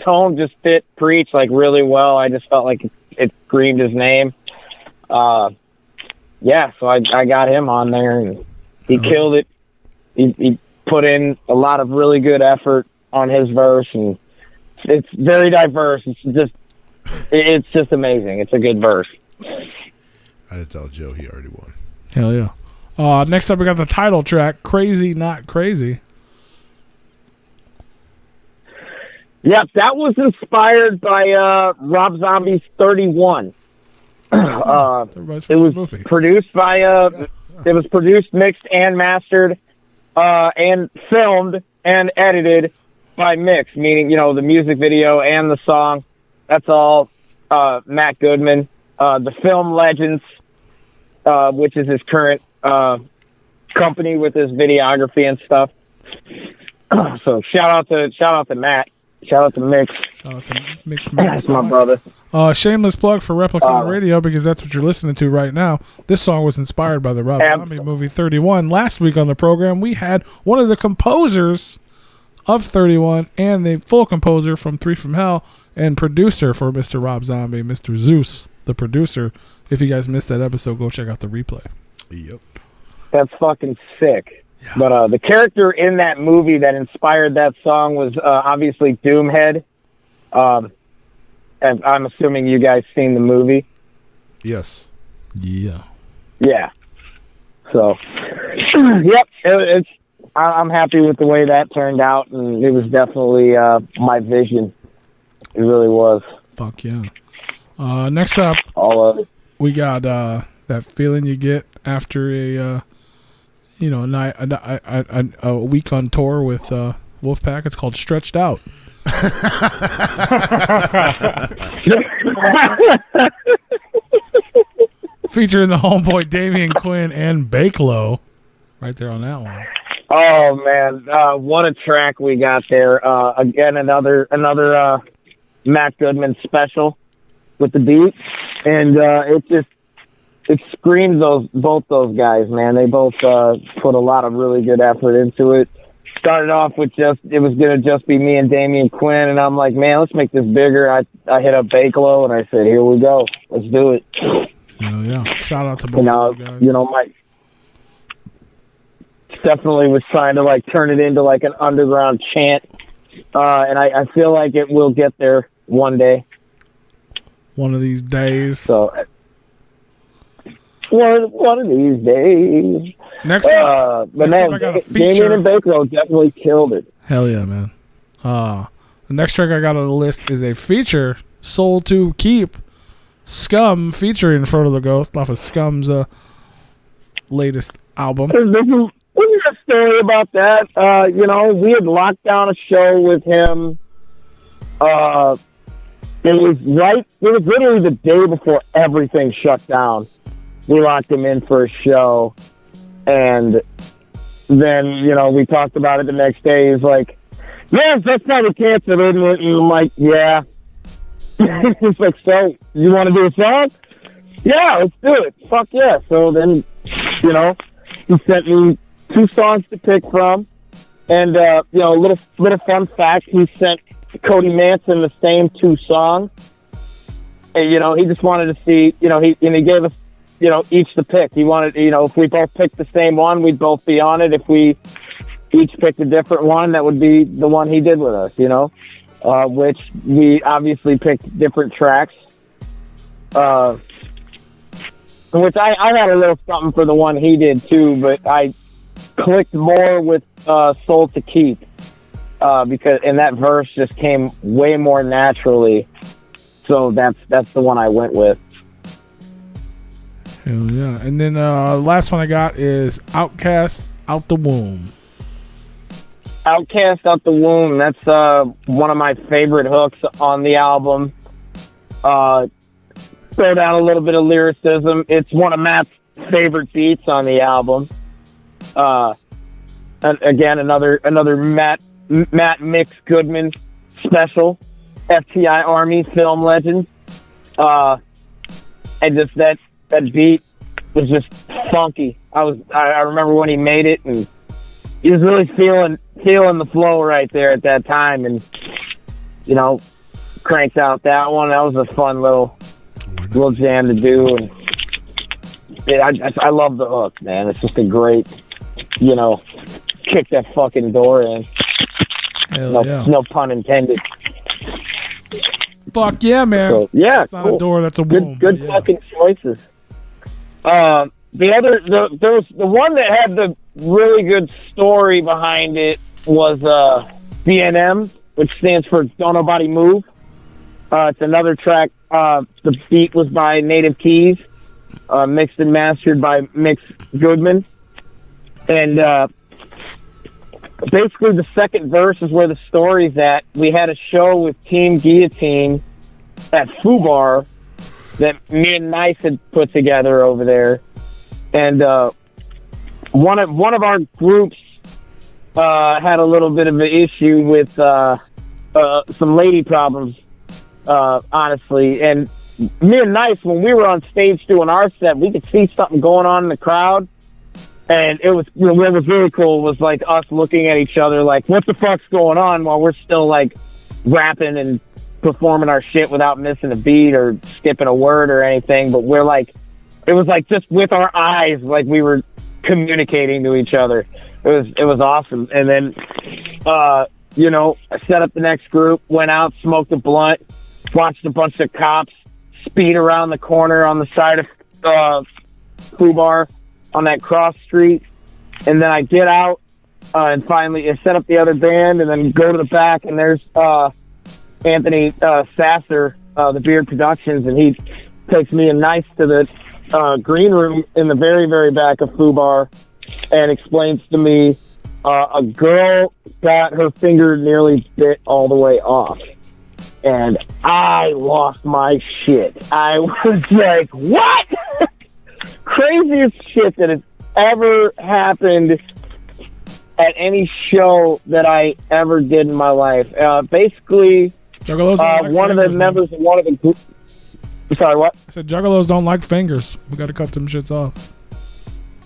tone just fit Preach like really well. I just felt like it screamed his name. So I got him on there, and he killed it. He put in a lot of really good effort on his verse, and it's very diverse. It's just amazing. It's a good verse. I didn't tell Joe he already won. Hell yeah. Next up, we got the title track, Crazy Not Crazy. Yep, that was inspired by Rob Zombie's 31. It was produced by it was produced, mixed, and mastered, and filmed and edited by Mix, meaning, the music video and the song. That's all Matt Goodman. The Film Legends, which is his current company with his videography and stuff. So shout out to Matt. Shout out to Mix. Shout out to Mix. That's my brother. Shameless plug for Replicon Radio, because that's what you're listening to right now. This song was inspired by the Rob Zombie movie 31. Last week on the program, we had one of the composers of 31 and the full composer from 3 from Hell and producer for Mr. Rob Zombie, Mr. Zeus, the producer. If you guys missed that episode, go check out the replay. Yep. That's fucking sick. Yeah. But the character in that movie that inspired that song was obviously Doomhead. And I'm assuming you guys seen the movie. Yes. Yeah. Yeah. So, yep. I'm happy with the way that turned out, and it was definitely my vision. It really was. Fuck yeah. Next up, all of it. We got that feeling you get after a week on tour with Wolfpack. It's called Stretched Out. Featuring the homeboy Damian Quinn and Bakelow. Right there on that one. Oh man, what a track we got there. Again, another Matt Goodman special with the beat, and it screams both those guys, man. They both put a lot of really good effort into it. Started off with it was gonna just be me and Damian Quinn, and I'm like, man, let's make this bigger. I hit up Bakelow and I said, here we go, let's do it. Oh yeah, shout out to both of you guys. Mike definitely was trying to turn it into an underground chant, and I feel like it will get there one day. One of these days. So one of these days. Next up, Damian and Bakelow definitely killed it. Hell yeah, man. The next track I got on the list is a feature, Soul to Keep, Scum featuring Frodo the Ghost off of Scum's latest album. There's a story about that. We had locked down a show with him. It was literally the day before everything shut down. We locked him in for a show, and then, we talked about it the next day. He's like, yes, that's probably canceled, isn't it? And I'm like, yeah. He's like, so, you want to do a song? Yeah, let's do it. Fuck yeah. So then, he sent me 2 songs to pick from. And, a little fun fact, he sent Cody Manson the same 2 songs. And, he just wanted to see, he gave us, each the pick. He wanted, if we both picked the same one, we'd both be on it. If we each picked a different one, that would be the one he did with us, which we obviously picked different tracks. Which I had a little something for the one he did too, but I clicked more with Soul to Keep because that verse just came way more naturally. So that's the one I went with. Hell yeah. And then last one I got is Outcast Out the Womb. Outcast Out the Womb. That's one of my favorite hooks on the album. Throw down a little bit of lyricism. It's one of Matt's favorite beats on the album. And again, another Matt Mix Goodman special. FTI Army film legend. And just that beat was just funky. I remember when he made it, and he was really feeling the flow right there at that time, and cranked out that one. That was a fun little jam to do, and I love the hook, man. It's just a great, kick that fucking door in. No pun intended. Fuck yeah, man. So, yeah, it's not cool. a door, that's a boom. Good fucking choices. The one that had the really good story behind it was BNM, which stands for Don't Nobody Move. It's another track. The beat was by Native Keys, mixed and mastered by Mix Goodman. And basically the second verse is where the story's at. We had a show with Team Guillotine at Fubar that me and Nice had put together over there. And one of our groups had a little bit of an issue with some lady problems, honestly. And me and Nice, when we were on stage doing our set, we could see something going on in the crowd. And it was, what was really cool was like us looking at each other like, what the fuck's going on, while we're still like rapping and performing our shit without missing a beat or skipping a word or anything. But we're like, it was like just with our eyes, like we were communicating to each other. It was awesome. And then, I set up the next group, went out, smoked a blunt, watched a bunch of cops speed around the corner on the side of Fubar on that cross street. And then I get out and finally I set up the other band and then go to the back, and there's Anthony Sasser, the Beard Productions, and he takes me and Nice to the green room in the very, very back of Fubar and explains to me a girl got her finger nearly bit all the way off. And I lost my shit. I was like, what? Craziest shit that has ever happened at any show that I ever did in my life. Basically, one of the members of one of the groups. Sorry, what? I said juggalos don't like fingers. We got to cut them shits off.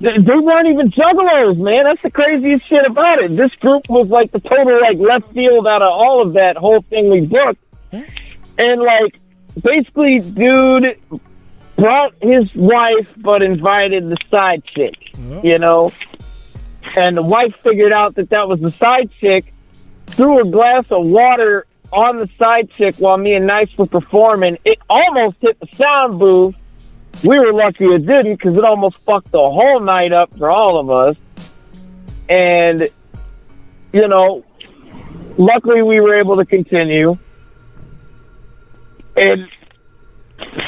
They weren't even juggalos, man. That's the craziest shit about it. This group was like the total like left field out of all of that whole thing we booked. And like, basically, dude brought his wife, but invited the side chick, And the wife figured out that was the side chick, threw a glass of water on the side chick while me and Nice were performing. It almost hit the sound booth. We were lucky it didn't, because it almost fucked the whole night up for all of us. And, luckily we were able to continue. And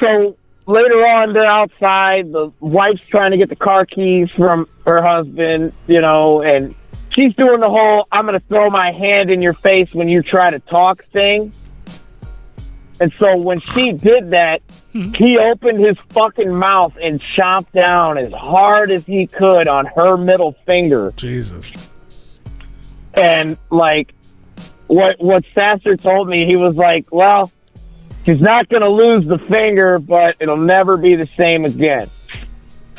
so later on, they're outside. The wife's trying to get the car keys from her husband, and she's doing the whole "I'm going to throw my hand in your face when you try to talk" thing. And so when she did that, he opened his fucking mouth and chomped down as hard as he could on her middle finger. Jesus. And, like, what Sasser told me, he was like, well, she's not going to lose the finger, but it'll never be the same again.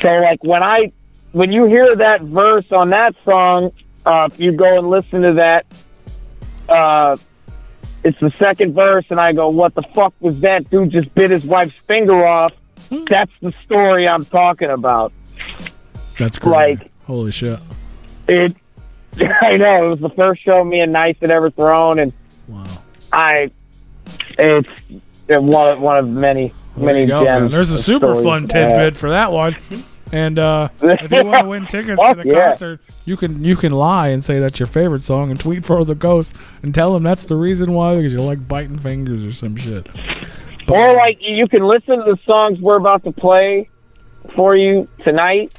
So, like, when you hear that verse on that song, if you go and listen to that, it's the second verse, and I go, what the fuck was that? Dude just bit his wife's finger off. That's the story I'm talking about. That's crazy. Like, holy shit. I know. It was the first show me and Nice had ever thrown, and wow. It's one of many gems. Man. There's a super fun tidbit for that one. And if you want to win tickets to the concert, you can lie and say that's your favorite song and tweet Frodo the Ghost and tell him that's the reason why, because you like biting fingers or some shit. But, or like you can listen to the songs we're about to play for you tonight,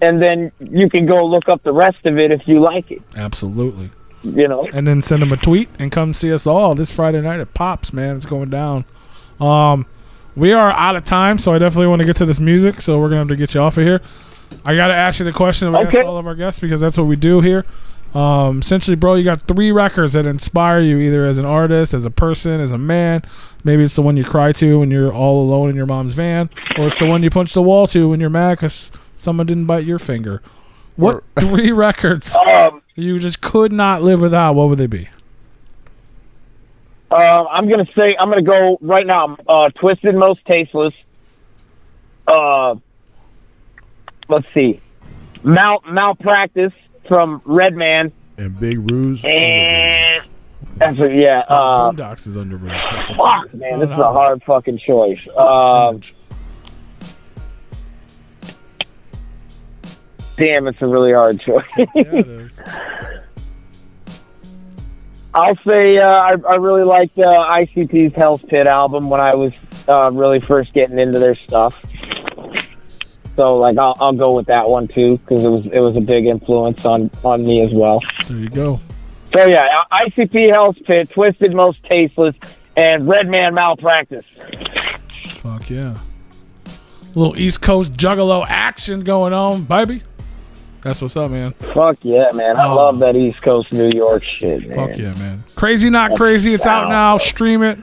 and then you can go look up the rest of it if you like it. Absolutely. And then send them a tweet and come see us all this Friday night at Pops, man. It's going down. We are out of time, so I definitely want to get to this music, so we're going to have to get you off of here. I got to ask you the question that we ask all of our guests, because that's what we do here. Essentially, bro, you got 3 records that inspire you, either as an artist, as a person, as a man. Maybe it's the one you cry to when you're all alone in your mom's van, or it's the one you punch the wall to when you're mad because someone didn't bite your finger. What 3 records you just could not live without? What would they be? I'm gonna go right now. Twisted Most Tasteless. Let's see. Malpractice from Redman. And Big Ruse. And that's Boondocks is under Ruse. Fuck, man, this is a hard fucking choice. Damn, it's a really hard choice. Yeah, it is. I'll say I really liked ICP's Hell's Pit album when I was really first getting into their stuff. So like I'll go with that one too, because it was a big influence on me as well. There you go. So yeah, ICP Hell's Pit, Twisted Most Tasteless, and Redman Malpractice. Fuck yeah. A little East Coast Juggalo action going on, baby. That's what's up, man. Fuck yeah, man. I love that East Coast New York shit, man. Fuck yeah, man. Crazy Not Crazy. It's out now. Stream it.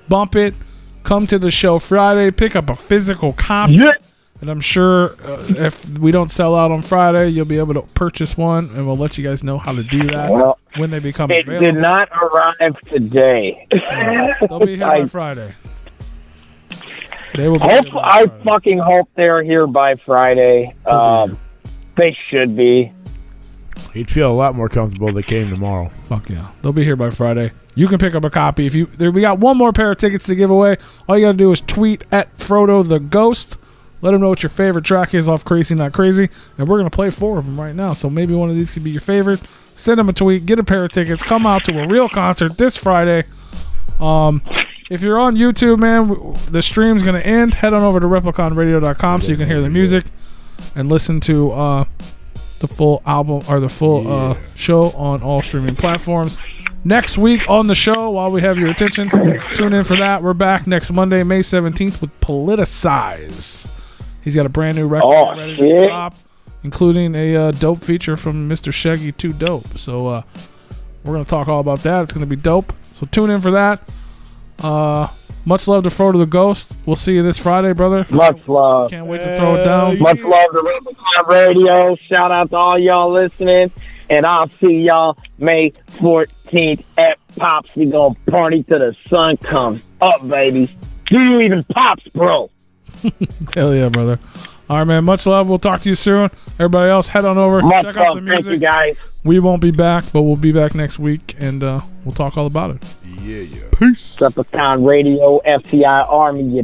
Bump it. Come to the show Friday. Pick up a physical copy. Yeah. And I'm sure if we don't sell out on Friday, you'll be able to purchase one, and we'll let you guys know how to do that when they become available. It did not arrive today. They'll be here by Friday. They will be I fucking hope they're here by Friday. They should be. He'd feel a lot more comfortable if they came tomorrow. Fuck yeah. They'll be here by Friday. You can pick up a copy. We got one more pair of tickets to give away. All you got to do is tweet at Frodo the Ghost. Let him know what your favorite track is off Crazy Not Crazy. And we're going to play 4 of them right now. So maybe one of these could be your favorite. Send him a tweet. Get a pair of tickets. Come out to a real concert this Friday. If you're on YouTube, man, the stream's going to end. Head on over to repliconradio.com so you can hear the music and listen to the full album or the full show on all streaming platforms. Next week on the show, while we have your attention, tune in for that. We're back next Monday, May 17th with Politicize. He's got a brand new record ready to drop, including a dope feature from Mr. Shaggy 2 Dope. So we're going to talk all about that. It's going to be dope. So tune in for that. Much love to Frodo the Ghost. We'll see you this Friday, brother. Much love. Can't wait to throw it down. Much love to Replicon Radio. Shout out to all y'all listening. And I'll see y'all May 14th at Pops. We gonna party till the sun comes up, baby. Do you even Pops, bro? Hell yeah, brother. All right, man. Much love. We'll talk to you soon. Everybody else, head on over. Check out the music. Thank you, guys. We won't be back, but we'll be back next week, and we'll talk all about it. Yeah. Peace. Replicon Radio, FTI Army, you